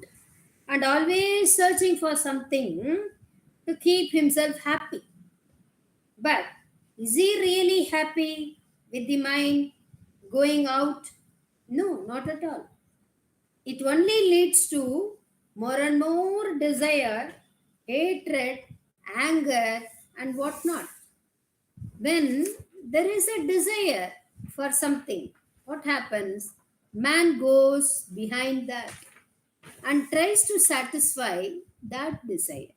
[SPEAKER 3] and always searching for something to keep himself happy. But is he really happy with the mind going out? No, not at all. It only leads to more and more desire, hatred, anger, and whatnot. When there is a desire for something, what happens? Man goes behind that and tries to satisfy that desire.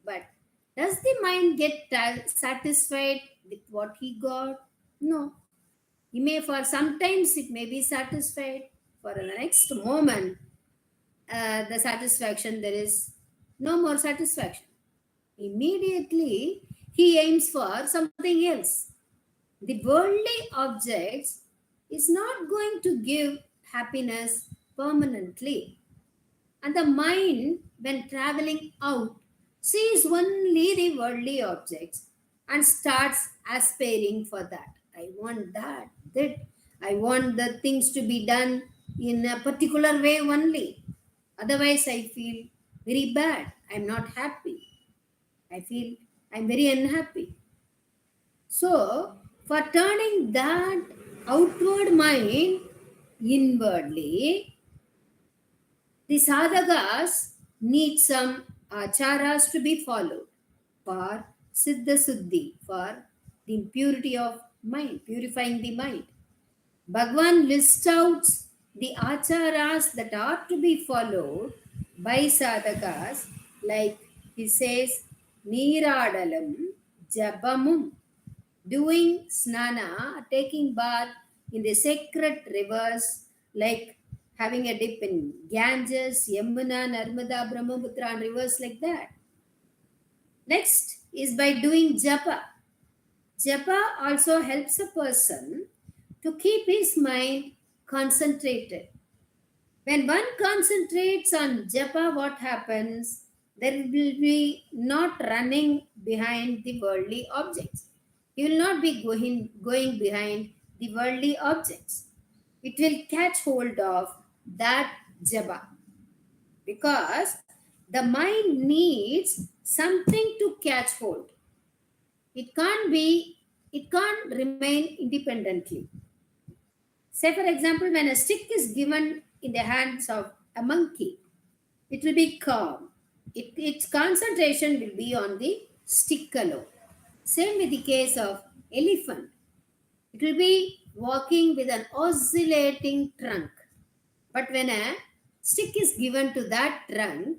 [SPEAKER 3] But does the mind get satisfied with what he got? No. He may, for sometimes it may be satisfied. For the next moment, the satisfaction, there is no more satisfaction. Immediately, he aims for something else. The worldly objects is not going to give happiness permanently. And the mind, when traveling out, sees only the worldly objects and starts aspiring for that. I want that. I want the things to be done in a particular way only. Otherwise, I feel very bad. I'm not happy. I feel I'm very unhappy. So, for turning that outward mind inwardly, the sadhakas need some acharas to be followed for Siddha Suddhi, for the impurity of mind, purifying the mind. Bhagavan lists out the acharas that are to be followed by sadhakas, like he says, Neeradalam, Jabamum, doing snana, taking bath in the sacred rivers, like having a dip in Ganges, Yamuna, Narmada, Brahmaputra, and rivers like that. Next is by doing japa. Japa also helps a person to keep his mind concentrated. When one concentrates on japa, what happens? There will be not running behind the worldly objects. He will not be going behind the worldly objects. It will catch hold of that japa. Because the mind needs something to catch hold. It can't remain independently. Say, for example, when a stick is given in the hands of a monkey, it will be calm. Its concentration will be on the stick alone. Same with the case of elephant. It will be walking with an oscillating trunk. But when a stick is given to that trunk,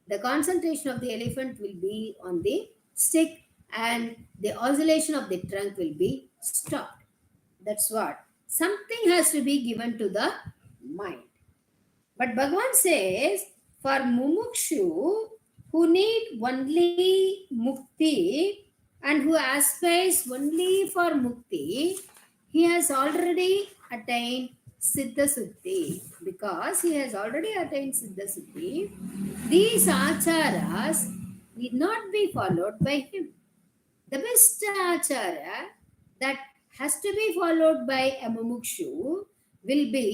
[SPEAKER 3] the concentration of the elephant will be on the stick and the oscillation of the trunk will be stopped. That's what. Something has to be given to the mind. But Bhagavan says, for mumukshu, who need only mukti and who aspires only for mukti, he has already attained Siddha Suddhi. Because he has already attained Siddha Suddhi, these acharas need not be followed by him. The best achara that has to be followed by a mumukshu will be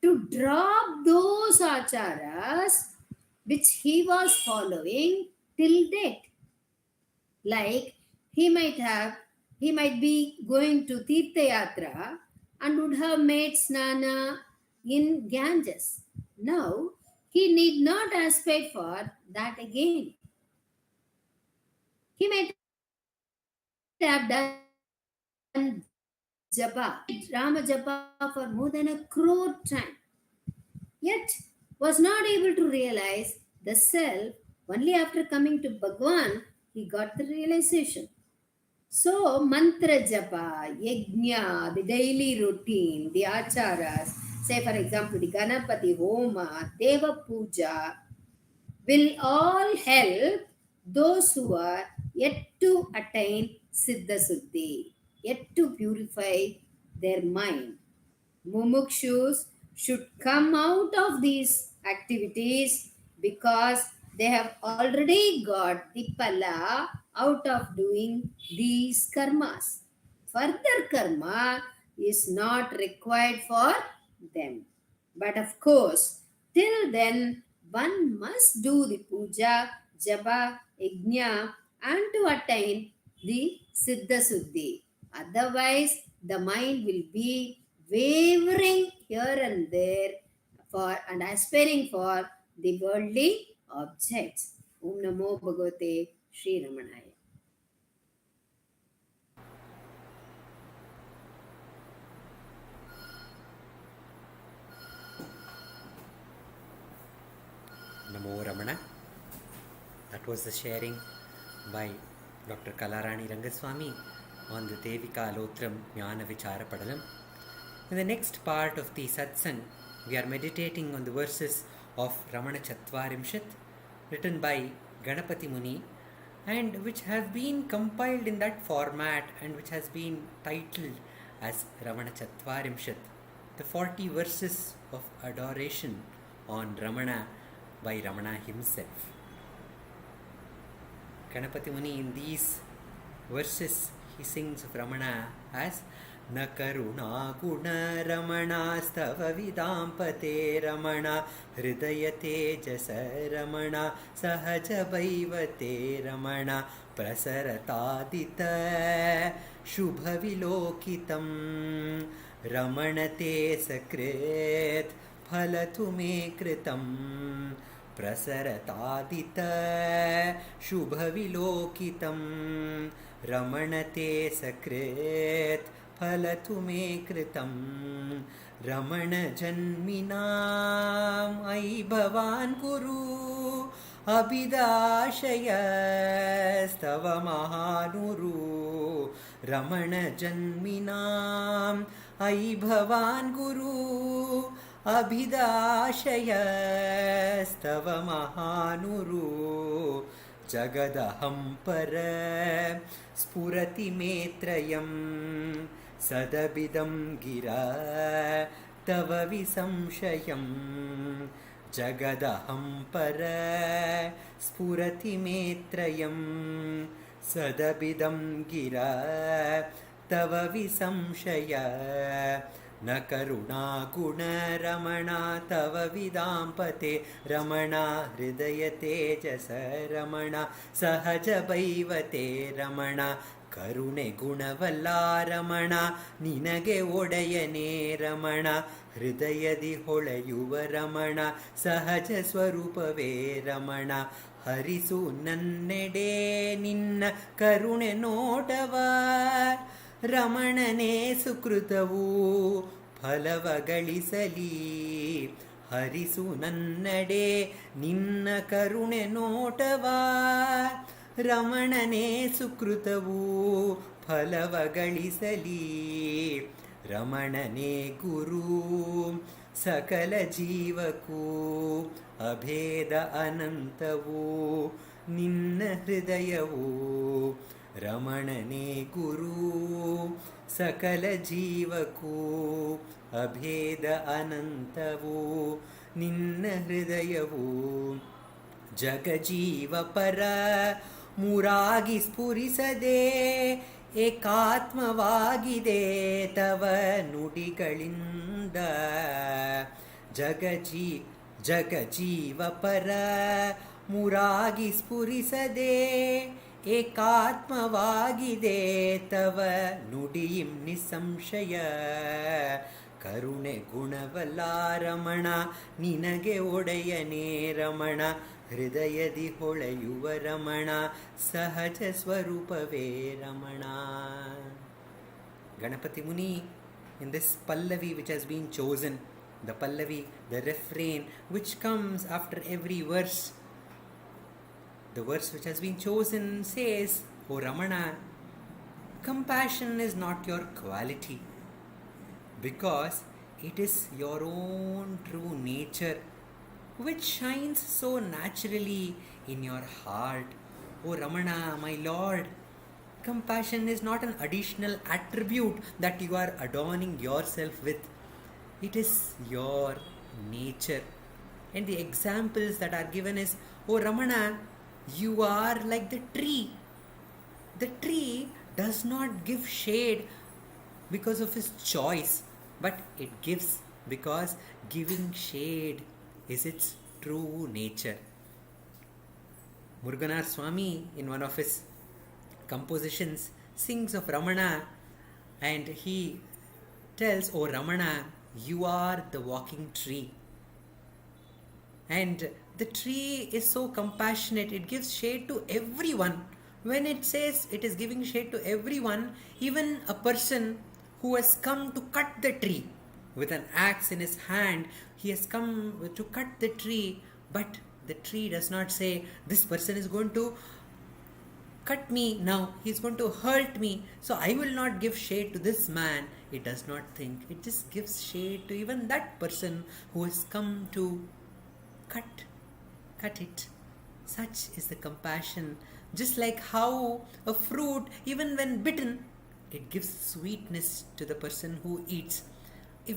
[SPEAKER 3] to drop those acharas which he was following till date. Like he might be going to Tirtha Yatra and would have made snana in Ganges. Now he need not aspire for that again. He might have done japa, Rama japa for more than a crore time, yet was not able to realize the self. Only after coming to Bhagwan, he got the realization. So, mantra japa, yajna, the daily routine, the acharas, say for example, the Ganapati Homa, Deva Puja, will all help those who are yet to attain Siddha Suddhi, yet to purify their mind. Mumukshus should come out of these activities because they have already got the pala out of doing these karmas. Further karma is not required for them. But of course, till then, one must do the puja, japa, yajna, and to attain the Siddha Suddhi. Otherwise, the mind will be wavering here and there for and aspiring for the worldly objects. Om Namo Bhagavate Sri Ramanaya.
[SPEAKER 2] Namo Ramana. That was the sharing by Dr. Kalarani Rengasamy on the Devika Lotram Jnana Vichara Padalam. In the next part of the satsang, we are meditating on the verses of Ramanacentre written by Ganapati Muni and which have been compiled in that format and which has been titled as Ramanacentre, the 40 verses of adoration on Ramana by Ramana himself. Ganapati Muni, in these verses, he sings of Ramana as Na karuna guna ramana stava vidampate ramana hridaya tejasa ramana sahaja vaivate ramana prasaratadita shubha vilokitam ramanate sakrit phalatu me kritam prasaratatita shubha vilokitam ramanate sakrit phalatu me kritam ramana janminam ai bhavan guru abhidashaya stava mahanuru ramana janminam ai bhavan guru abhidashaya stava mahanuru jagadaham para spurati metrayam sadabidam gira tava visamshayam jagadaham para spurati metrayam sadabidam gira tava visamshaya na karuna guna ramana tava vidampate ramana hridaya tejasa ramana sahaja vaivate ramana ಕರುಣೆ ಗುಣವಲ್ಲ ರಮಣ ನಿನಗೆ ಒಡೆಯನೇ ರಮಣ ಹೃದಯದಿ ಹೊಳೆಯುವ ರಮಣ ಸಹಜ ಸ್ವರೂಪವೇ ರಮಣ ಹರಿಸು ನನ್ನೆಡೆ ನಿನ್ನ ಕರುಣೆ ನೋಟವ ರಮಣನೇ ಸುಕೃತವು ಫಲವ ಗಳಿಸಲಿ ಹರಿಸು ನನ್ನಡೆ ನಿನ್ನ ಕರುಣೆ ನೋಟವ ರಮಣನೇ ಸುಕೃತವು ಫಲವ ಗಳಿಸಲಿ ರಮಣನೇ ಗುರು ಸಕಲ ಜೀವಕ್ಕೂ ಅಭೇದ ಅನಂತವು ನಿನ್ನ ಹೃದಯವು ರಮಣನೇ ಗುರು ಸಕಲ ಜೀವಕ್ಕೂ ಅಭೇದ ಅನಂತವು ನಿನ್ನ ಹೃದಯವು ಜಗಜೀವ ಪರ ಮುರಾಗಿ ಸ್ಫುರಿಸದೆ ಏಕಾತ್ಮವಾಗಿದೆ ತವ ನುಡಿಗಳಿಂದ ಜಗಜೀವ ಪರ ಮುರಾಗಿ ಸ್ಫುರಿಸದೆ ಏಕಾತ್ಮವಾಗಿದೆ ತವ ನುಡಿಯಿಂ ನಿಸ್ಸಂಶಯ ಕರುಣೆ ಗುಣವಲ್ಲ ರಮಣ ನಿನಗೆ ಒಡೆಯನೇ ರಮಣ ಹೃದಯದಿ ಹೊಳೆಯುವ ರಮಣ ಸಹಜ ಸ್ವರೂಪವೇ Ramana. Ganapati Muni, in this Pallavi which has been chosen, the Pallavi, the refrain which comes after every verse, the verse which has been chosen says, O Ramana, compassion is not your quality, because it is your own true nature which shines so naturally in your heart. O Ramana, my Lord, compassion is not an additional attribute that you are adorning yourself with. It is your nature. And the examples that are given is, O Ramana, you are like the tree. The tree does not give shade because of his choice, but it gives because giving shade is its true nature. Muruganar Swami, in one of his compositions, sings of Ramana, and he tells, O Ramana, you are the walking tree. And the tree is so compassionate, it gives shade to everyone. When it says it is giving shade to everyone, even a person who has come to cut the tree with an axe in his hand, he has come to cut the tree, but the tree does not say, this person is going to cut me now, he is going to hurt me, so I will not give shade to this man. It does not think. It just gives shade to even that person who has come to cut it. Such is the compassion. Just like how a fruit, even when bitten, it gives sweetness to the person who eats.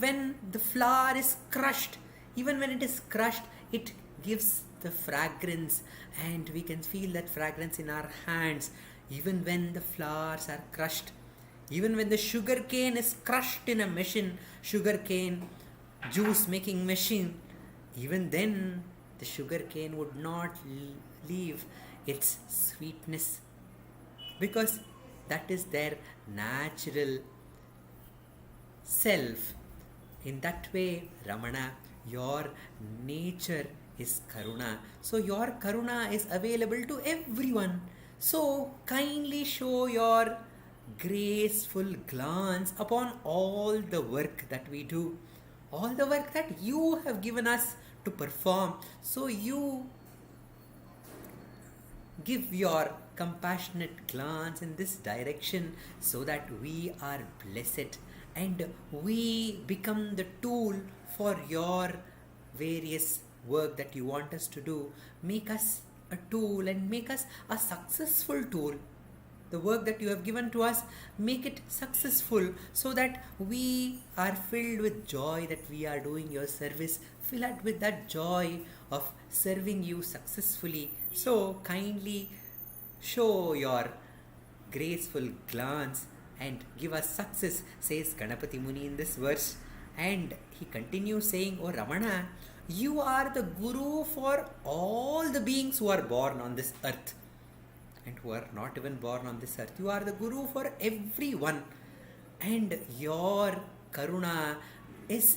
[SPEAKER 2] When the flower is crushed, even when it is crushed, it gives the fragrance, and we can feel that fragrance in our hands. Even when the flowers are crushed, even when the sugar cane is crushed in a machine, sugar cane juice making machine, even then the sugar cane would not leave its sweetness, because that is their natural self. In that way, Ramana, your nature is Karuna. So your Karuna is available to everyone. So kindly show your graceful glance upon all the work that we do, all the work that you have given us to perform. So you give your compassionate glance in this direction so that we are blessed and we become the tool for your various work that you want us to do. Make us a tool and make us a successful tool. The work that you have given to us, make it successful so that we are filled with joy that we are doing your service, filled with that joy of serving you successfully. So kindly show your graceful glance and give us success, says Ganapati Muni in this verse. And he continues saying, O Ramana, you are the Guru for all the beings who are born on this earth and who are not even born on this earth. You are the Guru for everyone, and your Karuna is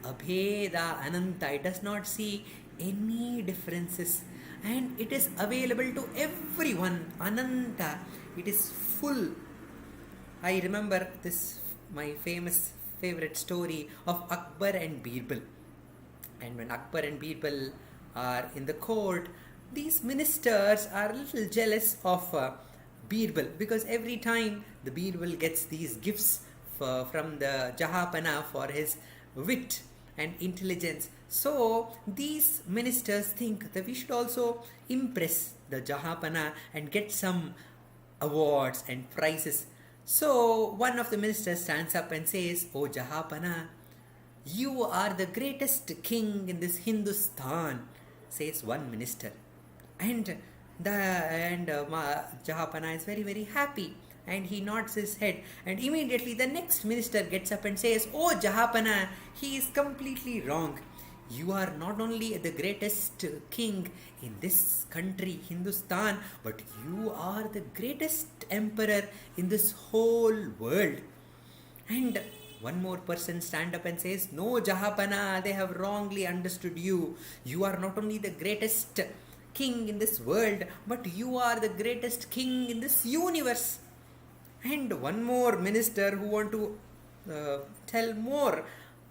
[SPEAKER 2] Abheda Ananta. It does not see any differences, and it is available to everyone. Ananta, it is full. I remember this, my favorite story of Akbar and Birbal. And when Akbar and Birbal are in the court, these ministers are a little jealous of Birbal, because every time the Birbal gets these gifts from the Jahapana for his wit and intelligence. So these ministers think that we should also impress the Jahapana and get some awards and prizes. So one of the ministers stands up and says, O Jahapana, you are the greatest king in this Hindustan, says one minister. And Jahapana is very, very happy, and he nods his head, and immediately the next minister gets up and says, "Oh Jahapana, he is completely wrong. You are not only the greatest king in this country, Hindustan, but you are the greatest emperor in this whole world." And one more person stand up and says, "No Jahapana, they have wrongly understood you. You are not only the greatest king in this world, but you are the greatest king in this universe." And one more minister who want to tell more,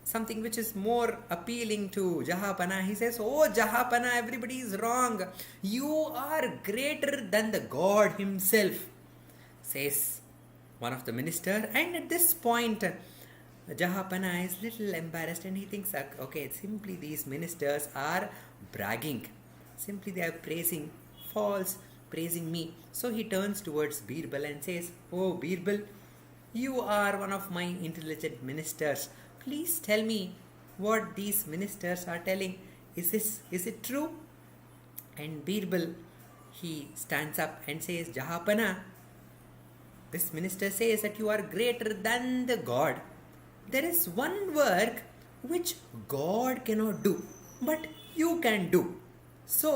[SPEAKER 2] something which is more appealing to Jahapana, he says, "Oh Jahapana, everybody is wrong. You are greater than the God himself," says one of the minister. And at this point, Jahapana is little embarrassed, and he thinks, okay, simply these ministers are bragging. Simply they are praising me. So he turns towards Birbal and says, "Oh Birbal, you are one of my intelligent ministers. Please tell me what these ministers are telling. Is it true?" And Birbal, he stands up and says, "Jahapana, this minister says that you are greater than the God. There is one work which God cannot do, but you can do. So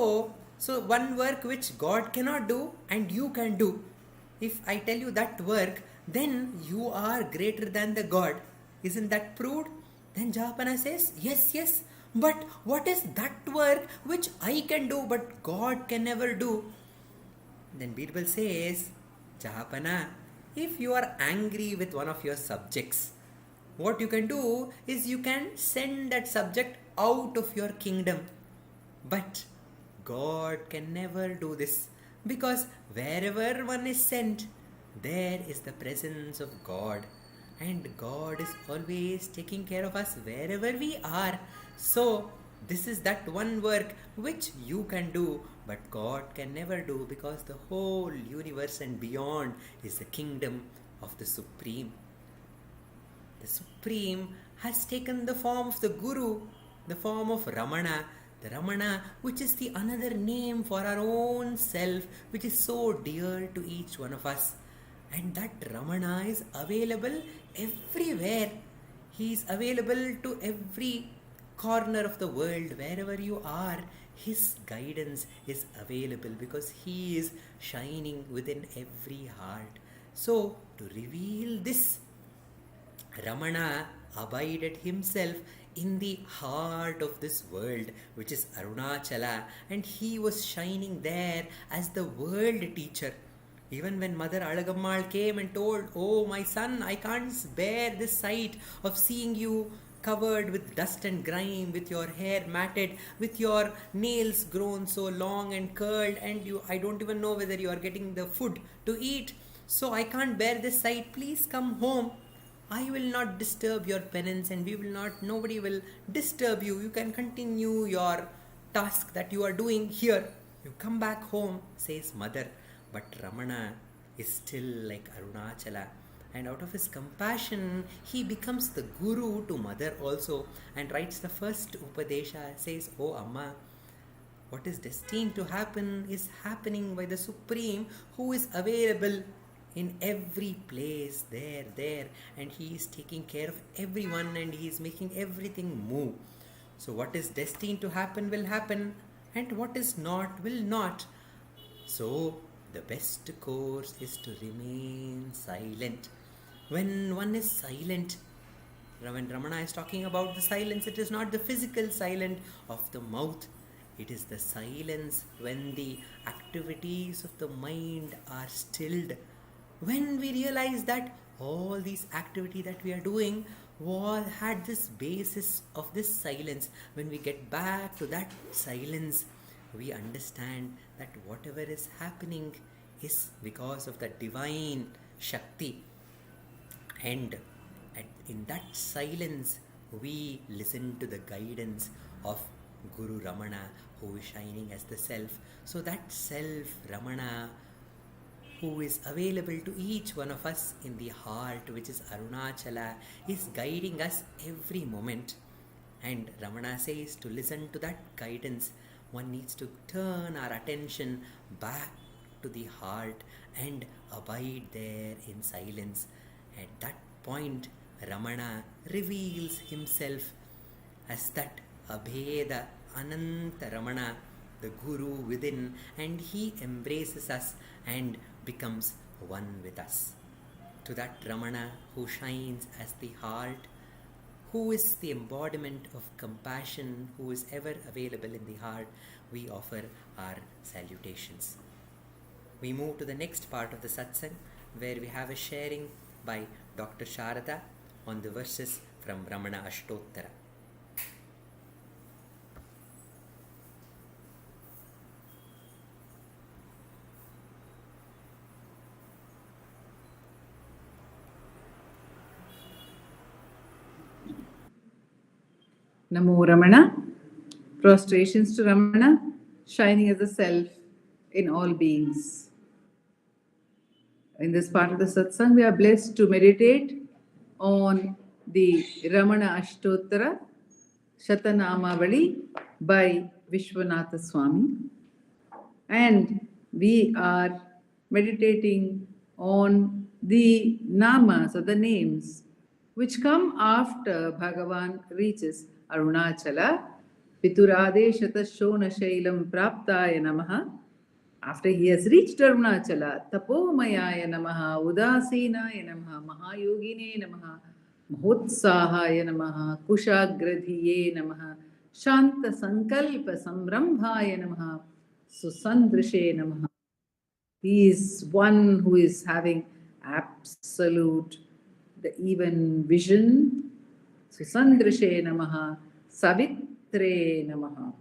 [SPEAKER 2] one work which God cannot do and you can do. If I tell you that work, then you are greater than the God. Isn't that proved?" Then Jahapana says, Yes, but what is that work which I can do but God can never do?" Then Birbal says, "Jahapana, if you are angry with one of your subjects, what you can do is you can send that subject out of your kingdom. But God can never do this, because wherever one is sent, there is the presence of God. And God is always taking care of us wherever we are. So this is that one work which you can do, but God can never do, because the whole universe and beyond is the kingdom of the Supreme. The Supreme has taken the form of the Guru, the form of Ramana, the Ramana which is the another name for our own self, which is so dear to each one of us. And that Ramana is available everywhere. He is available to every corner of the world. Wherever you are, his guidance is available, because he is shining within every heart. So to reveal this, Ramana abided himself in the heart of this world, which is Arunachala, and he was shining there as the world teacher. Even when Mother Alagammal came and told, "Oh my son, I can't bear this sight of seeing you covered with dust and grime, with your hair matted, with your nails grown so long and curled, and I don't even know whether you are getting the food to eat. So I can't bear this sight. Please come home. I will not disturb your penance, and nobody will disturb you. You can continue your task that you are doing here. You come back home," says mother. But Ramana is still like Arunachala, and out of his compassion, he becomes the guru to mother also, and writes the first Upadesha, says, "Oh Amma, what is destined to happen is happening by the Supreme, who is available in every place, there, and he is taking care of everyone, and he is making everything move. So what is destined to happen will happen, and what is not will not. So the best course is to remain silent." When one is silent, when Ramana is talking about the silence, it is not the physical silence of the mouth. It is the silence when the activities of the mind are stilled. When we realize that all these activity that we are doing had this basis of this silence, when we get back to that silence, we understand that whatever is happening is because of the divine Shakti. And in that silence, we listen to the guidance of Guru Ramana, who is shining as the self. So that self, Ramana, who is available to each one of us in the heart, which is Arunachala, is guiding us every moment. And Ramana says to listen to that guidance. one needs to turn our attention back to the heart and abide there in silence. At that point, Ramana reveals himself as that Abheda Ananta Ramana, the Guru within, and he embraces us and becomes one with us. To that Ramana who shines as the heart, who is the embodiment of compassion, who is ever available in the heart, we offer our salutations. We move to the next part of the satsang, where we have a sharing by Dr. Sarada on the verses from Ramana Ashtottara.
[SPEAKER 8] Namo Ramana. Prostrations to Ramana, shining as the self in all beings. In this part of the satsang, we are blessed to meditate on the Ramana Ashtottara Shatanamavali by Vishwanatha Swami. And we are meditating on the namas or the names which come after Bhagavan reaches Arunachala. Pituradeshata Shona Shailam Praptaya Namaha. After he has reached Arunachala, Tapomayaya Namaha, Udasinaya Namaha, Mahayogine Namaha, Mahotsahaya Namaha, Kushagradhiye Namaha, Shanta Sankalpa Samrambhaya Namaha, Susandrishe Namaha. He is one who is having absolute, the even vision. Susandrishe Namaha, Savitri Namaha.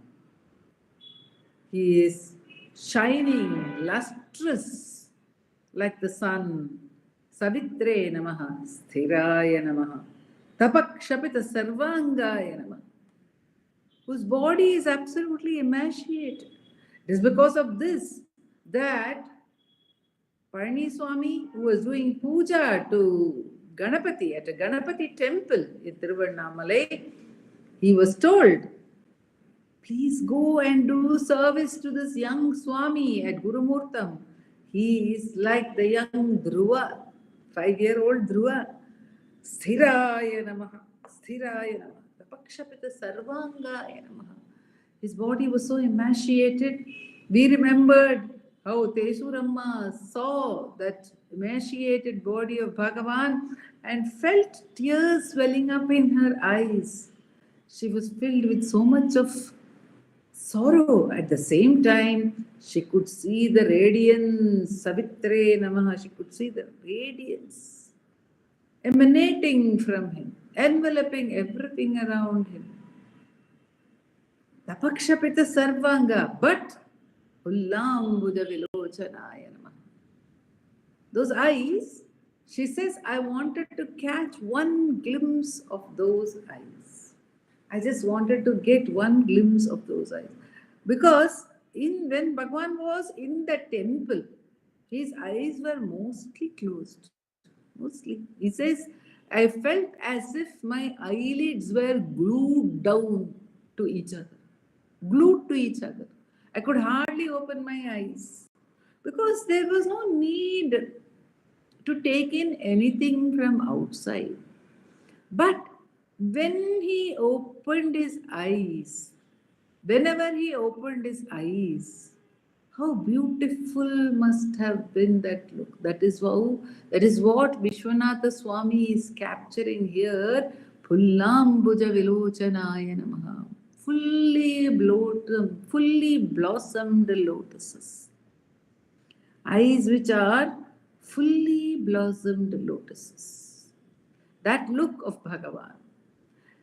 [SPEAKER 8] He is shining, lustrous, like the sun. Savitri Namaha, Sthiraya Namaha, Tapakshapita Sarvangaya Namaha, whose body is absolutely emaciated. It is because of this that Parni Swami, who was doing puja to Ganapati at a Ganapati temple in Tiruvannamalai, he was told, please go and do service to this young Swami at Gurumurtam. He is like the young Dhruva, 5-year-old Dhruva. Sthiraya Namaha, Sthiraya Namaha, Tapakshapita Sarvangaya Namaha. His body was so emaciated. We remembered how Tesuramma saw that emaciated body of Bhagavan and felt tears swelling up in her eyes. She was filled with so much of sorrow. At the same time, she could see the radiance, Savitri Namaha, she could see the radiance emanating from him, enveloping everything around him. Tapakshapita Sarvanga, but Ullambuja Vilochanaya Namaha. Those eyes, she says, I wanted to catch one glimpse of those eyes. I just wanted to get one glimpse of those eyes. Because when Bhagavan was in the temple, his eyes were mostly closed. Mostly. He says, I felt as if my eyelids were glued down to each other. Glued to each other. I could hardly open my eyes. Because there was no need to take in anything from outside. But when he opened his eyes, whenever he opened his eyes, how beautiful must have been that look. That is what Vishwanatha Swami is capturing here. Pullambuja Vilochanaya Namaha. Fully blossomed lotuses. Eyes which are fully blossomed lotuses. That look of Bhagavan.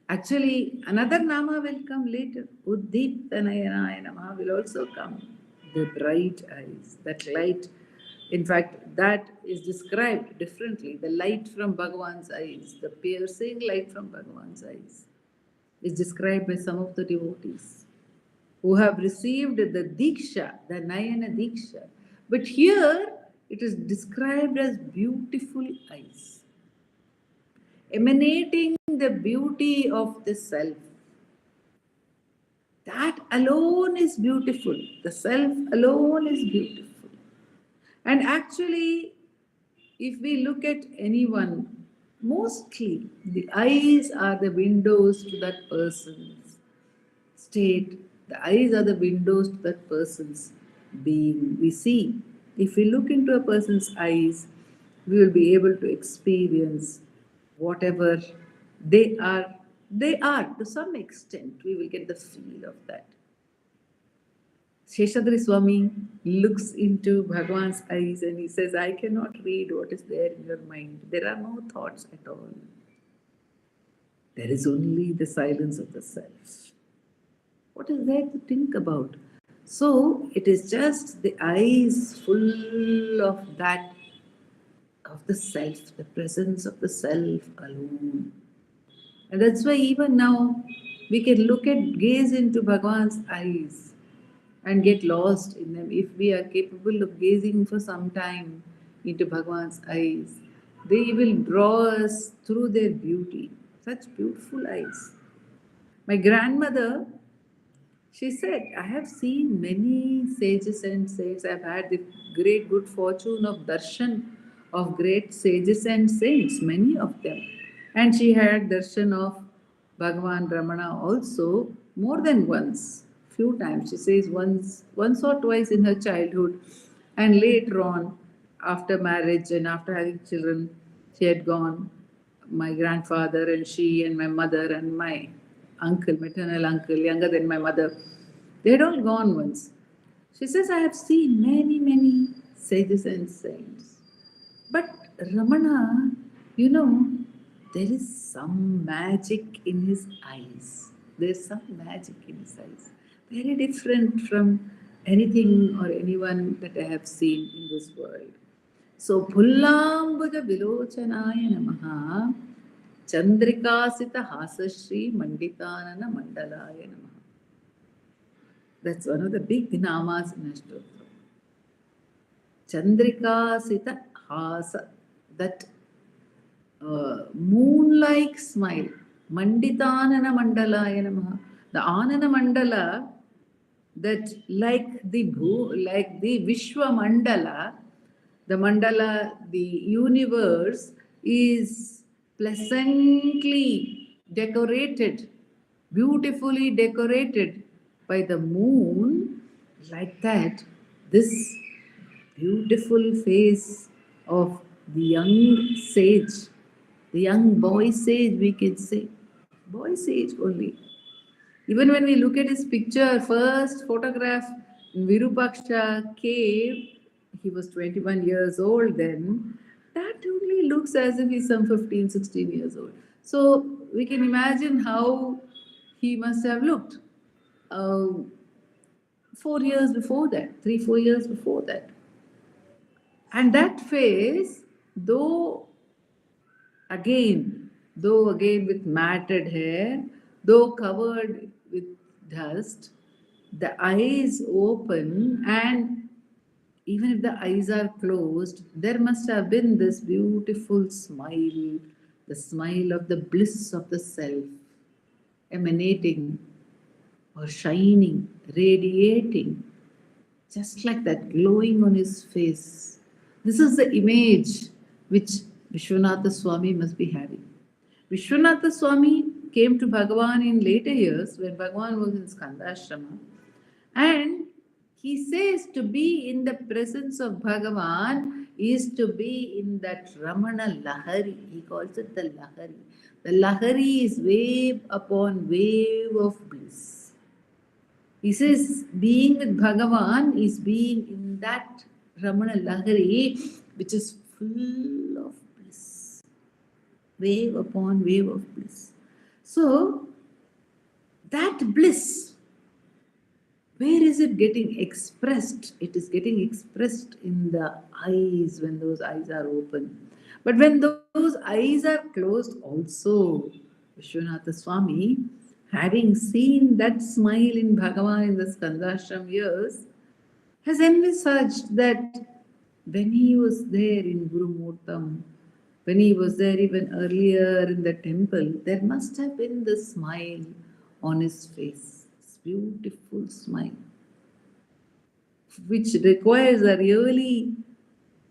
[SPEAKER 8] Actually, another nama will come later. Uddiptanayanaya Namaha will also come. The bright eyes, that light. In fact, that is described differently. The light from Bhagavan's eyes, the piercing light from Bhagavan's eyes, is described by some of the devotees who have received the Diksha, the Nayana Diksha. But here, it is described as beautiful eyes, emanating the beauty of the self. That alone is beautiful. The self alone is beautiful. And actually, if we look at anyone, mostly the eyes are the windows to that person's state. The eyes are the windows to that person's being. We see, if we look into a person's eyes, we will be able to experience whatever they are. They are, to some extent, we will get the feel of that. Sheshadri Swami looks into Bhagavan's eyes and he says, I cannot read what is there in your mind. There are no thoughts at all. There is only the silence of the self. What is there to think about? So it is just the eyes full of that, of the self, the presence of the self alone. And that's why even now we can gaze into Bhagavan's eyes and get lost in them. If we are capable of gazing for some time into Bhagavan's eyes, they will draw us through their beauty. Such beautiful eyes. My grandmother, she said, I have seen many sages and saints. I've had the great good fortune of darshan of great sages and saints, many of them. And she had darshan of Bhagavan Ramana also more than once, few times. She says once or twice in her childhood, and later on, after marriage and after having children, she had gone. My grandfather and she and my mother and my uncle, maternal uncle, younger than my mother, they had all gone once. She says, I have seen many, many sages and saints. But Ramana, there is some magic in his eyes. There's some magic in his eyes. Very different from anything or anyone that I have seen in this world. So, Pullambuja Vilochanaya Namaha, Chandrikasita Hasashri Manditanana Mandalaya Namaha. That's one of the big namas in Ashtottara. Chandrikasita Hasa, that moon-like smile. Manditanana Mandalaya Namaha. The Anana Mandala, that like the Vishwa Mandala, the mandala, the universe is pleasantly decorated, beautifully decorated by the moon. Like that, this beautiful face of the young sage, the young boy sage, we can say, boy sage only. Even when we look at his picture, first photograph in Virupaksha cave, he was 21 years old then, that only looks as if he's some 15, 16 years old. So we can imagine how he must have looked 4 years before that, 3, 4 years before that. And that face, though again with matted hair, though covered with dust, the eyes open, and even if the eyes are closed, there must have been this beautiful smile, the smile of the bliss of the self, emanating or shining, radiating, just like that, glowing on his face. This is the image which Vishwanatha Swami must be having. Vishwanatha Swami came to Bhagavan in later years when Bhagavan was in Skandashrama, and he says to be in the presence of Bhagavan is to be in that Ramana Lahari. He calls it the Lahari. The Lahari is wave upon wave of bliss. He says being with Bhagavan is being in that Ramana Lahari, which is full of bliss. Wave upon wave of bliss. So, that bliss, where is it getting expressed? It is getting expressed in the eyes when those eyes are open. But when those eyes are closed also, Vishwanatha Swami, having seen that smile in Bhagavan in the Skandashram years, has envisaged that when he was there in Guru Murtam, when he was there even earlier in the temple, there must have been the smile on his face. beautiful smile, which requires a really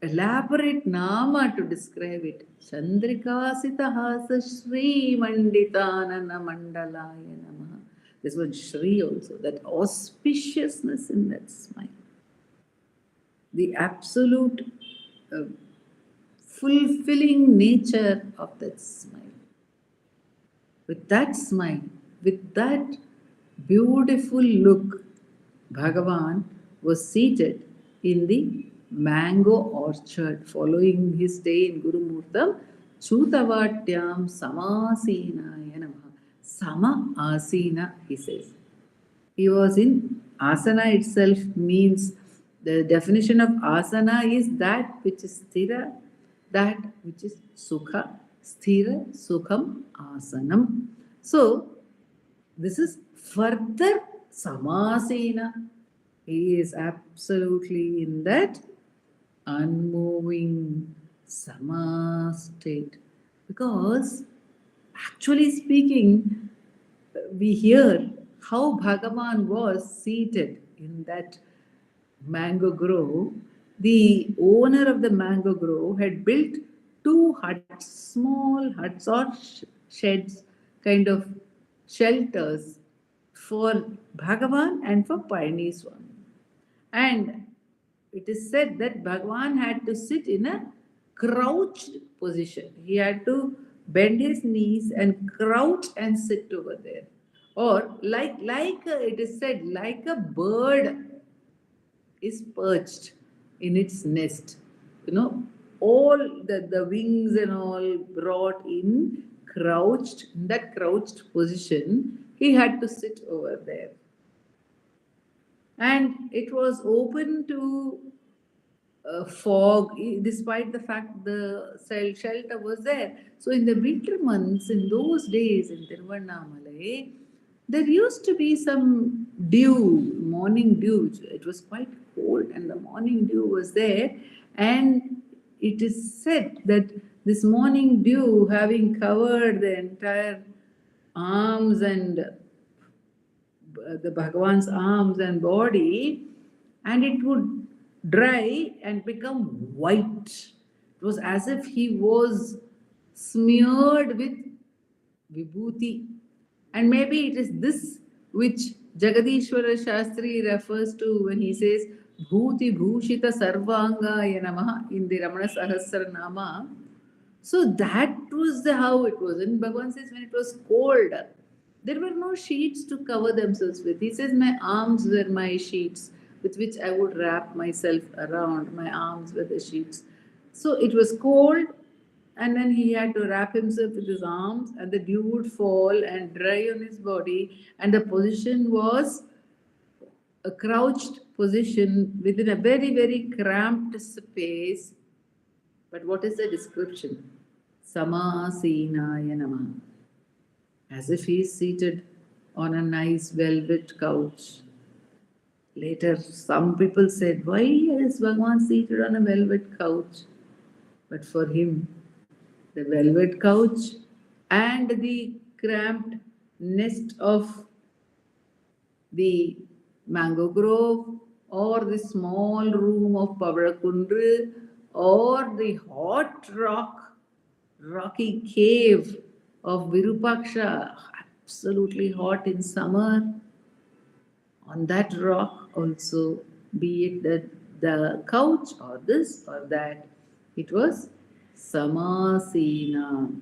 [SPEAKER 8] elaborate nama to describe it. Chandrikasita hasa Shri Manditanana Mandalaya Namaha. This was Shri also, that auspiciousness in that smile. The absolute fulfilling nature of that smile. With that smile, with that beautiful look, Bhagavan was seated in the mango orchard following his stay in Guru Murtam. Chutavatyam Samasinaya Namaha. Sama Asina, he says. He was in asana itself, means the definition of asana is that which is sthira, that which is sukha, sthira, sukham, asanam. So, this is further samasena. He is absolutely in that unmoving sama state. Because, actually speaking, we hear how Bhagavan was seated in that mango grove. The owner of the mango grove had built 2 huts, small huts or sheds, kind of shelters for Bhagavan and for Palani Swami. And it is said that Bhagavan had to sit in a crouched position. He had to bend his knees and crouch and sit over there. Or it is said, like a bird is perched in its nest. All the wings and all brought in that crouched position, he had to sit over there. And it was open to fog, despite the fact the shelter was there. So in the winter months, in those days in Tiruvannamalai, there used to be some dew, morning dew. It was quite cold and the morning dew was there. And it is said that this morning dew, having covered the entire arms and the Bhagavan's arms and body, and it would dry and become white. It was as if he was smeared with vibhuti. And maybe it is this which Jagadishwara Shastri refers to when he says Bhuti Bhushita Sarvangaya Namaha in the Ramana Sahasranama. So that was how it was. And Bhagavan says when it was cold, there were no sheets to cover themselves with. He says my arms were my sheets with which I would wrap myself around. My arms were the sheets. So it was cold. And then he had to wrap himself with his arms, and the dew would fall and dry on his body. And the position was a crouched position within a very, very cramped space. But what is the description? Samasinaya Namaha. As if he is seated on a nice velvet couch. Later, some people said, why is Bhagavan seated on a velvet couch? But for him, the velvet couch and the cramped nest of the mango grove, or the small room of Pavarakundru, or the hot rocky cave of Virupaksha, absolutely hot in summer. On that rock also, be it the couch or this or that, it was Samasena.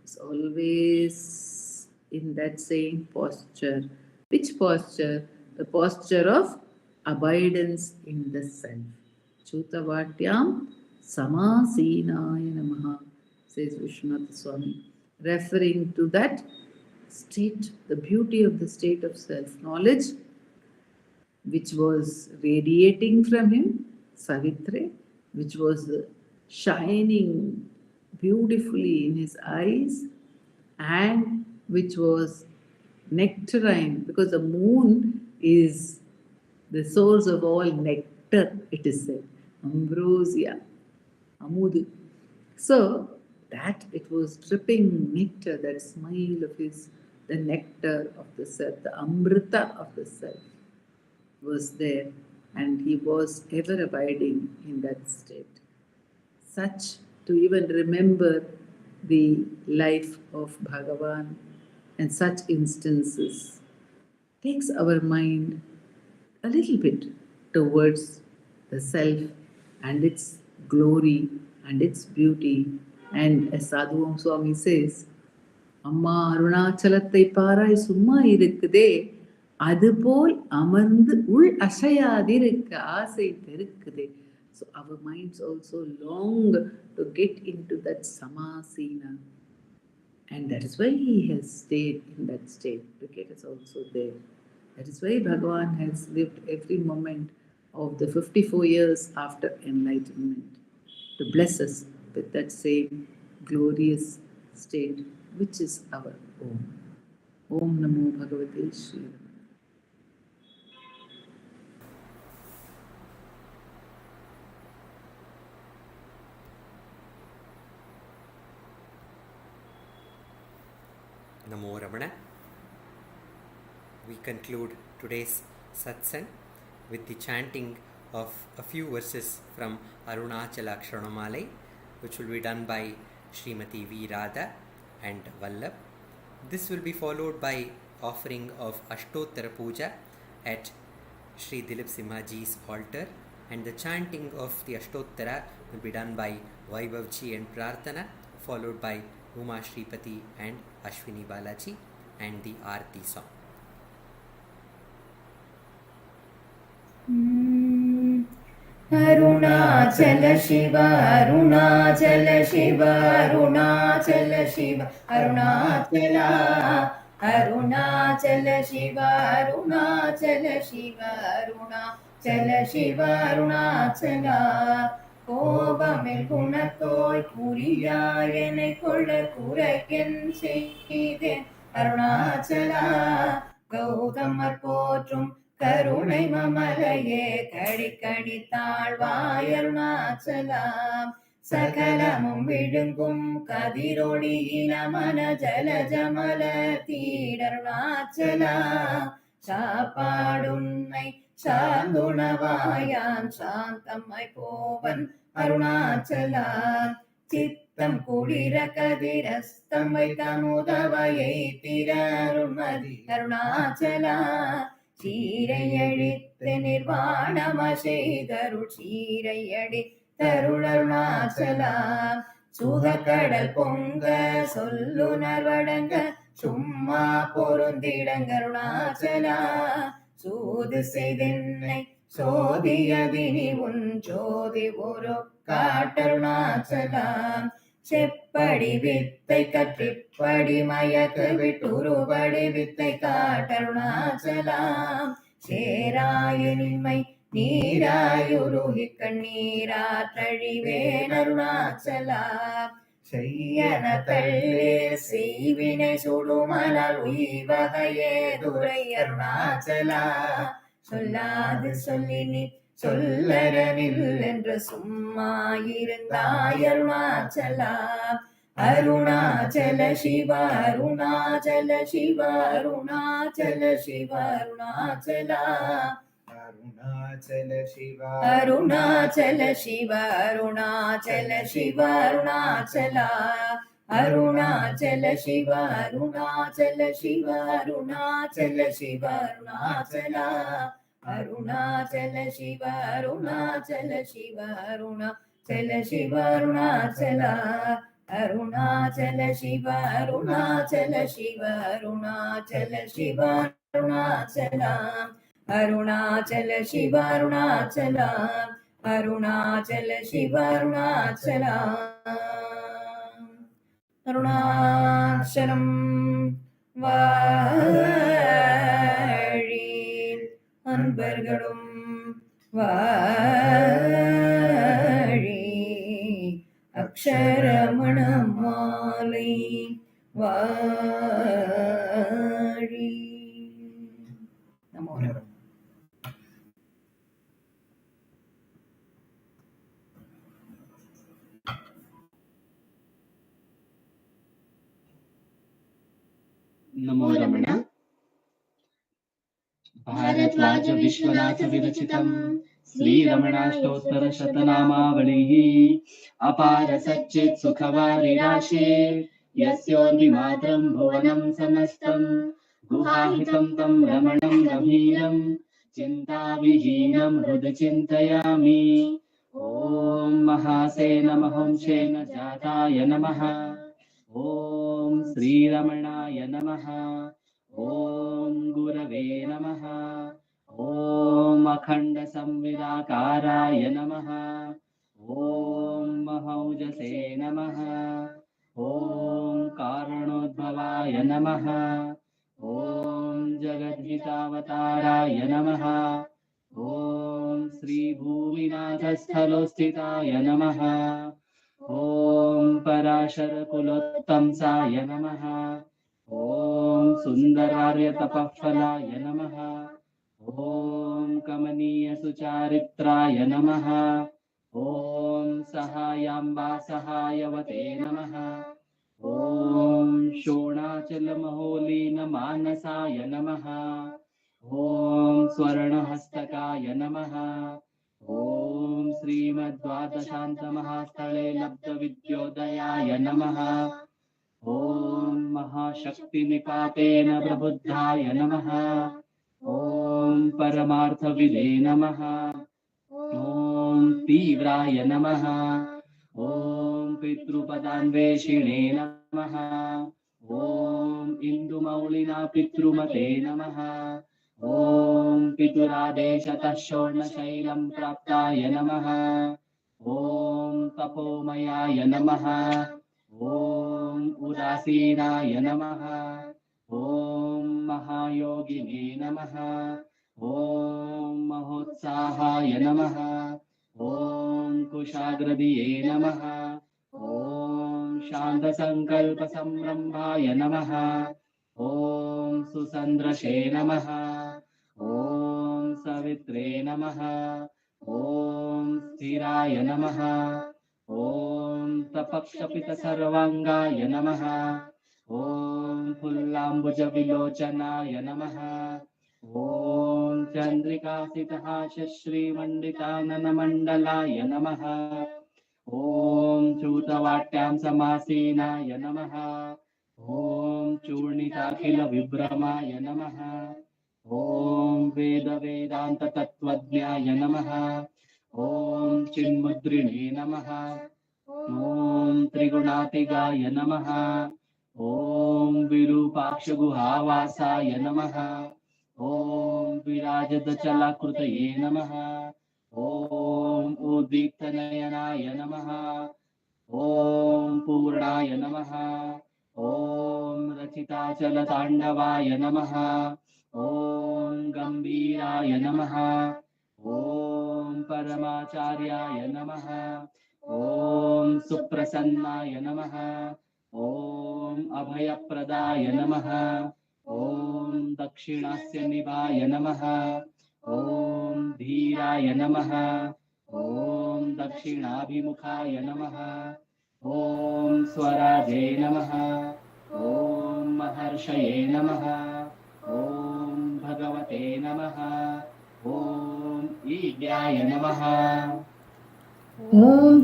[SPEAKER 8] It's always in that same posture. Which posture? The posture of abidance in the self. Chutavatyam Samasenaya Namaha, says Vishwanath Swami, referring to that state, the beauty of the state of self-knowledge, which was radiating from him, Savitri, which was shining beautifully in his eyes, and which was nectarine, because the moon is the source of all nectar, it is said. Ambrosia, Amud. So that it was dripping nectar, that smile of his the nectar of the self, the amrita of the self was there, and he was ever abiding in that state. Such to even remember the life of Bhagavan and such instances takes our mind a little bit towards the self and its glory and its beauty. And as Sadhu Swami says, அம்மா அருணாச்சலத்தை பாராய் சும்மா இருக்குதே, அதுபோல் அமர்ந்து உள் அசையாதிருக்க ஆசை பெருக்குதே. So our minds also long to get into that samasina. And that is why he has stayed in that state, to get us also there. That is why Bhagavan has lived every moment of the 54 years after enlightenment, to bless us with that same glorious state, which is our Om. Om Namo Bhagavate Shri Ramana.
[SPEAKER 2] Namo Ramana. We conclude today's satsang with the chanting of a few verses from Arunachala Aksharamanamalai, which will be done by Srimati V. Radha and Vallabh. This will be followed by offering of Ashtottara puja at Sri Dileep Simhaji's altar, and the chanting of the Ashtottara will be done by Vaibhavji and Prarthana, followed by Uma Shripati and Ashwini Balaji, and the Arati song.
[SPEAKER 9] Arunachala Shiva, Arunachala Shiva, Arunachala Shiva, Arunachala, Arunachala Shiva, Arunachala Shiva, Arunachala Shiva, Arunachala. கோபமில் குணத்தோய் புரியாய் என்னை கொள்ள குறைக்கென் செய்தேன் அருணாச்சலா. கௌதமர் போற்றும் கருணை மமலையே கடிக்கடி தாழ்வாய் அருணாச்சலா. சகலமும் விழுங்கும் கதிரொளியின மன ஜலஜமல தீடருணாச்சலா. சாப்பாடுன்னை சாந்துணவாயான் சாந்தம்மாய் போவன் அருணாச்சலா. சித்தம் குளிர கதிரஸ்தம் வைத்த முதவையை திரருமதி அருணாச்சலா. சீரையழித்து நிர்வாணம செய்தருள் சீரையடி தருள் அருணாச்சலா. சுகக்கடல் பொங்க சொல்லுணர்வடங்க சும்மா பொருந்திடங்க அருணாச்சலா. சூது செய்தென்னை சோதியதினி உன் ஜோதி ஒரு காட்டருணாச்சலா. செப்படி வித்தை கற்றிப்படி மயக்கு விட்டுருபடி வித்தை காட்டருணாச்சலா. சேராயனின்மை நீராயுருகி கண்ணீராற்றழிவேன் அருணாச்சலா. செய்யன தள்ளே செய்வினை சுடுமலர் உய்வகையே துரை அருணாச்சலா. சொல்லாது சொல்லினி சொல்லரனில் என்று சும்மா இருந்தாய் அருணாச்சலா. அருணாச்சல சிவ அருணாச்சல சிவ அருணாச்சல சிவ அருணாச்சலா. அருணாச்சல சிவ அருணாச்சல சிவ அருணாச்சல சிவ அருணாச்சலா. அருணாச்சல சிவ அருணாச்சல சிவ அருணாச்சல சிவ அருணாச்சலா. அருணாச்சல சிவ அருணாச்சல சிவ அருணாச்சல சிவ அருணாச்சலா. அருணாச்சல சிவ அருணாச்சல சிவ அருணாச்சல சிவ அருணாச்சலா. அருணாச்சல சிவ அருணாச்சலா. அருணாச்சல சிவ அருணாச்சலா. அருணாச்சலம் வாழி அன்பர்களும் வாழி. அக்ஷரமணமாலை வாழி. நமோ நமः.
[SPEAKER 10] नमो रमण। भारद्वाज विश्वनाथ विरचितं श्रीरमणाष्टोत्तर शतनामावलिः अपार सच्चित् सुखवारिराशे यस्योर्विमात्रं भुवनं समस्तं गुहाहितं तं रमणं गभीरं चिन्ताविहीनं हृदि चिन्तयामि। ॐ महासेन महंसेन जाताय नमः। ॐ श्रीरमणाय नमः। ॐ गुरवे नमः। ॐ अखण्डसंविदाकाराय नमः। ॐ महौजसे नमः। ॐ कारणोद्भवाय नमः। ॐ जगद्गीतावताराय नमः। ॐ श्रीभूमिनाथस्थलोस्थिताय नमः। ॐ पराशरकुलोत्तंसाय नमः। ॐ सुन्दरार्यतपःफलाय नमः। ॐ कमनीयसुचारित्राय नमः। ॐ सहायाम्बा सहायवते नमः। ॐ शोणाचलमहोलीनमानसाय नमः। ॐ स्वर्णहस्तकाय नमः। ॐ श्रीमद्द्वादशान्तमहास्थले लब्धविद्योदयाय नमः। ॐ महाशक्तिनिपातेन प्रबुद्धाय नमः। ॐ परमार्थविदे नमः। ॐ तीव्राय नमः। ॐ पितृपदान्वेषिणे नमः। ॐ इन्दुमौलिना पितृमते नमः। ॐ पितुरादेशतः शोणशैलं प्राप्ताय नमः। ॐ तपोमयाय नमः। ॐ उदासीनाय नमः। ॐ महायोगिने नमः। ॐ महोत्साहाय नमः। ॐ कुशाग्रदिये नमः। ॐ शान्तसङ्कल्पसंरम्भाय नमः। ॐ सुसन्द्रशे नमः। ॐ सवित्रे नमः। ॐ स्थिराय नमः। ॐ तपक्षपितसर्वाङ्गाय नमः। ॐ फुल्लाम्बुजविलोचनाय नमः। ॐ चन्द्रिकासितहासश्रीमण्डिताननमण्डलाय नमः। ॐ चूतवाट्यां समासीनाय नमः। ॐ चूर्णिताखिलविभ्रमाय नमः। ॐ वेदवेदान्ततत्त्वज्ञाय नमः। ॐ चिन्मुद्रिणे नमः। ॐ त्रिगुणातिगाय नमः। ॐ विरूपाक्षगुहावासाय नमः। ॐ विराजदचलाकृतये नमः। ॐ उद्दीप्तनयनाय नमः। ॐ पूर्णाय नमः। ॐ रचिताचलताण्डवाय नमः। ॐ गम्भीराय नमः। ॐ परमाचार्याय नमः। ॐ सुप्रसन्नाय नमः। ॐ अभयप्रदाय नमः। ॐ दक्षिणास्य निभाय नमः। ॐ धीराय नमः। ॐ दक्षिणाभिमुखाय नमः। ॐ स्वराजे नमः। ॐ महर्षये नमः। ॐ भगवते नमः। ॐ ईड्याय नमः।
[SPEAKER 4] ॐ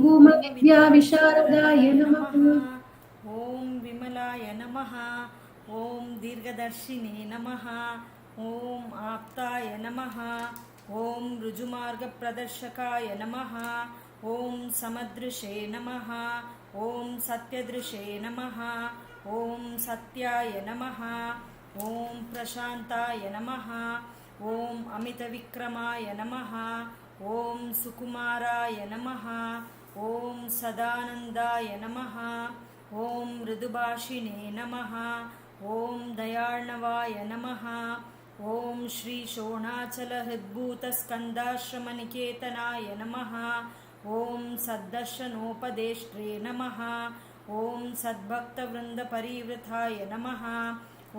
[SPEAKER 4] भूमविद्याविशारदाय नमः।
[SPEAKER 11] ॐ विमलाय नमः। ॐ दीर्घदर्शिने नमः। ॐ आप्ताय नमः। ॐ ऋजुमार्गप्रदर्शकाय नमः। ॐ समदृशे नमः। ॐ सत्यदृशे नमः। ॐ सत्याय नमः। ॐ प्रशान्ताय नमः। ॐ अमितविक्रमाय नमः। ॐ सुकुमाराय नमः। ॐ सदानन्दाय नमः। ॐ मृदुभाषिणे नमः। ॐ दयार्णवाय नमः। ॐ श्रीशोणाचलहृद्भूतस्कन्दाश्रमनिकेतनाय नमः। ॐ सद्दर्शनोपदेष्ट्रे नमः। ॐ सद्भक्तवृन्दपरिवृताय नमः। ॐ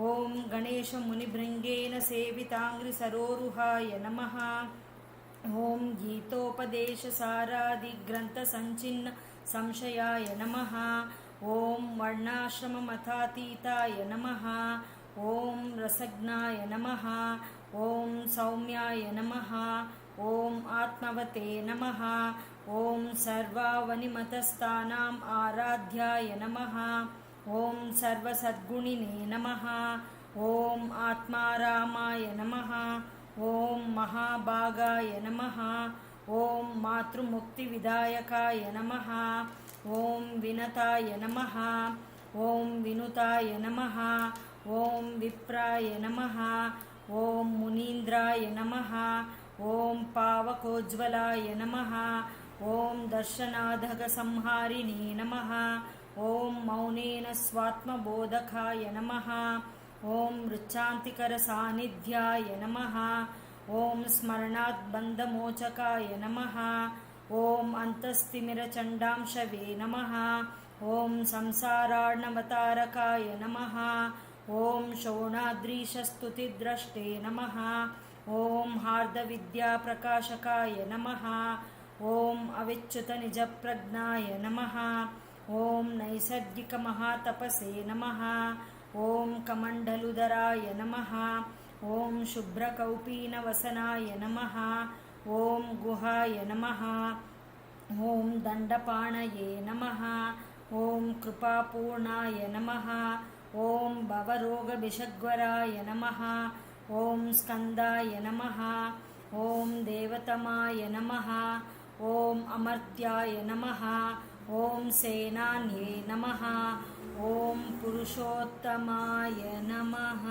[SPEAKER 11] गणेशमुनिभृङ्गेन सेविताङ्घ्रिसरोरुहाय नमः। ॐ गीतोपदेशसारादिग्रन्थसञ्चिन्न संशयाय नमः। ॐ वर्णाश्रममथातीताय नमः। ॐ रसज्ञाय नमः ॐ सौम्याय नमः ॐ आत्मवते नमः ॐ सर्वावनिमतस्थानाम् आराध्याय नमः ॐ सर्वसद्गुणिने नमः ॐ आत्मारामाय नमः ॐ महाभागाय नमः ॐ मातृमुक्तिविदायकाय नमः ॐ विनताय नमः ॐ विनुताय नमः ॐ विप्राय नमः ॐ मुनीन्द्राय नमः ॐ पावकोज्ज्वलाय नमः ॐ दर्शनाधगसंहारिणे नमः ॐ मौनेन स्वात्मबोधकाय नमः ॐ मृच्छान्तिकरसान्निध्याय नमः ॐ स्मरणाद्बन्धमोचकाय नमः ॐ अन्तस्तिमिरचण्डांशवे नमः ॐ संसारार्णवतारकाय नमः ॐ शोणाद्रीशस्तुतिद्रष्टे नमः ॐ हार्दविद्याप्रकाशकाय नमः ॐ अविच्युतनिजप्रज्ञाय नमः ॐ नैसर्गिकमहातपसे नमः ॐ कमण्डलुदराय नमः ॐ शुभ्रकौपीनवसनाय नमः ॐ गुहाय नमः ॐ दण्डपाणये नमः ॐ कृपापूर्णाय नमः ॐ भवरोगविषग्वराय नमः ॐ स्कन्दाय नमः ॐ देवतमाय नमः ॐ अमर्त्याय नमः ॐ सेनान्ये नमः ॐ पुरुषोत्तमाय नमः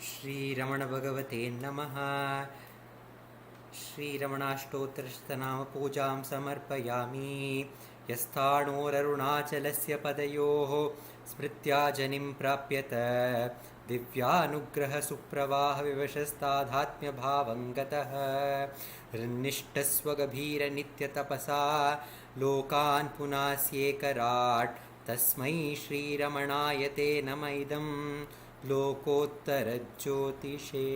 [SPEAKER 2] श्रीरमण भगवते नमः। श्रीरमणाष्टोत्तरशतनाम पूजां समर्पयामि। यस्थाणोररुणाचलस्य पदयोः स्मृत्या जनिं प्राप्यत दिव्यानुग्रहसुप्रवाहविवशस्तादात्म्यभावं गतः हृन्निष्ठस्वगभीरनित्यतपसा लोकान् पुनास्येकराट् तस्मै श्रीरमणाय ते नम इदं लोकोत्तरज्योतिषे।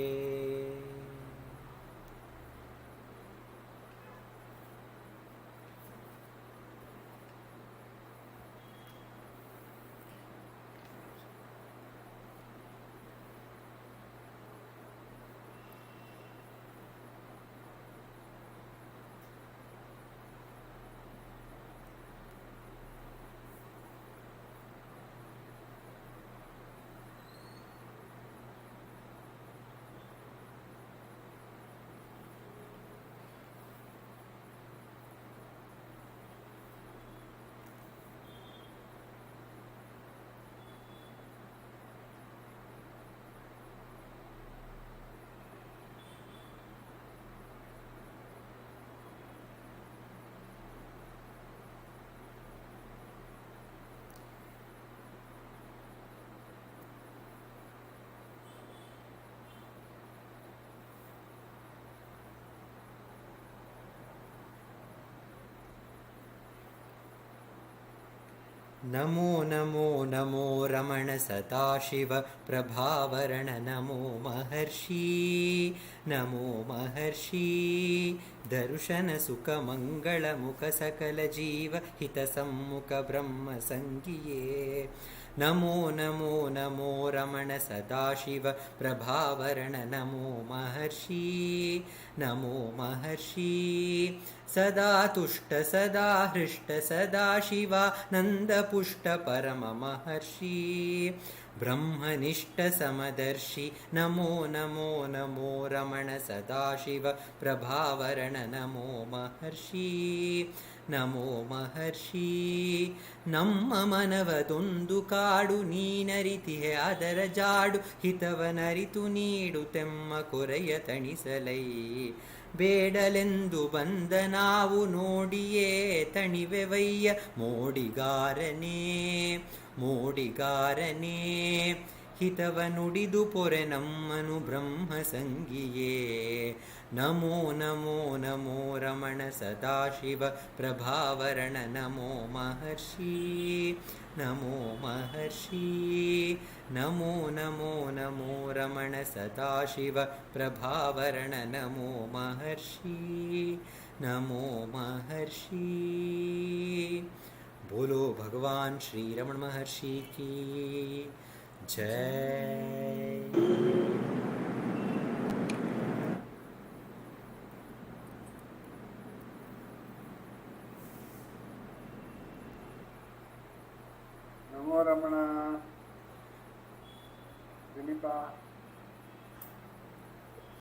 [SPEAKER 2] नमो नमो नमो रमण सदाशिव प्रभावरण नमो महर्षि नमो महर्षि दर्शन सुख मंगल मुख सकल जीव हित सम्मुख ब्रह्म संगिये। नमो नमो नमो रमण सदाशिव प्रभावरण नमो महर्षि नमो महर्षि सदा तुष्ट सदा हृष्ट सदा शिवानन्दपुष्ट परम महर्षि ब्रह्मनिष्ठ समदर्शि नमो नमो नमो रमण सदाशिव प्रभावरण नमो महर्षि नमो महर्षि ನಮ್ಮ ಮನವದೊಂದು ಕಾಡು ನೀನರಿತಿಹೆ ಅದರ ಜಾಡು ಹಿತವನರಿತು ನೀಡುತ್ತೆಮ್ಮ ಕೊರೆಯ ತಣಿಸಲೈ ಬೇಡಲೆಂದು ಬಂದ ನಾವು ನೋಡಿಯೇ ತಣಿವೆವಯ್ಯ ಮೋಡಿಗಾರನೇ ಮೋಡಿಗಾರನೇ ಹಿತವ ನುಡಿದು ಪೊರೆ ನಮ್ಮನು ಬ್ರಹ್ಮ ಸಂಗಿಯೇ। ನಮೋ ನಮೋ ನಮೋ ರಮಣ ಸದಾಶಿವ ಪ್ರಭಾವರಣ ನಮೋ ಮಹರ್ಷಿ ನಮೋ ಮಹರ್ಷಿ ನಮೋ ನಮೋ ನಮೋ ರಮಣ ಸದಾಶಿವ ಪ್ರಭಾವರಣ ನಮೋ ಮಹರ್ಷಿ ನಮೋ ಮಹರ್ಷಿ बोलो भगवान श्री रमण महर्षि की जय।
[SPEAKER 7] Namo Ramana. Dileepa.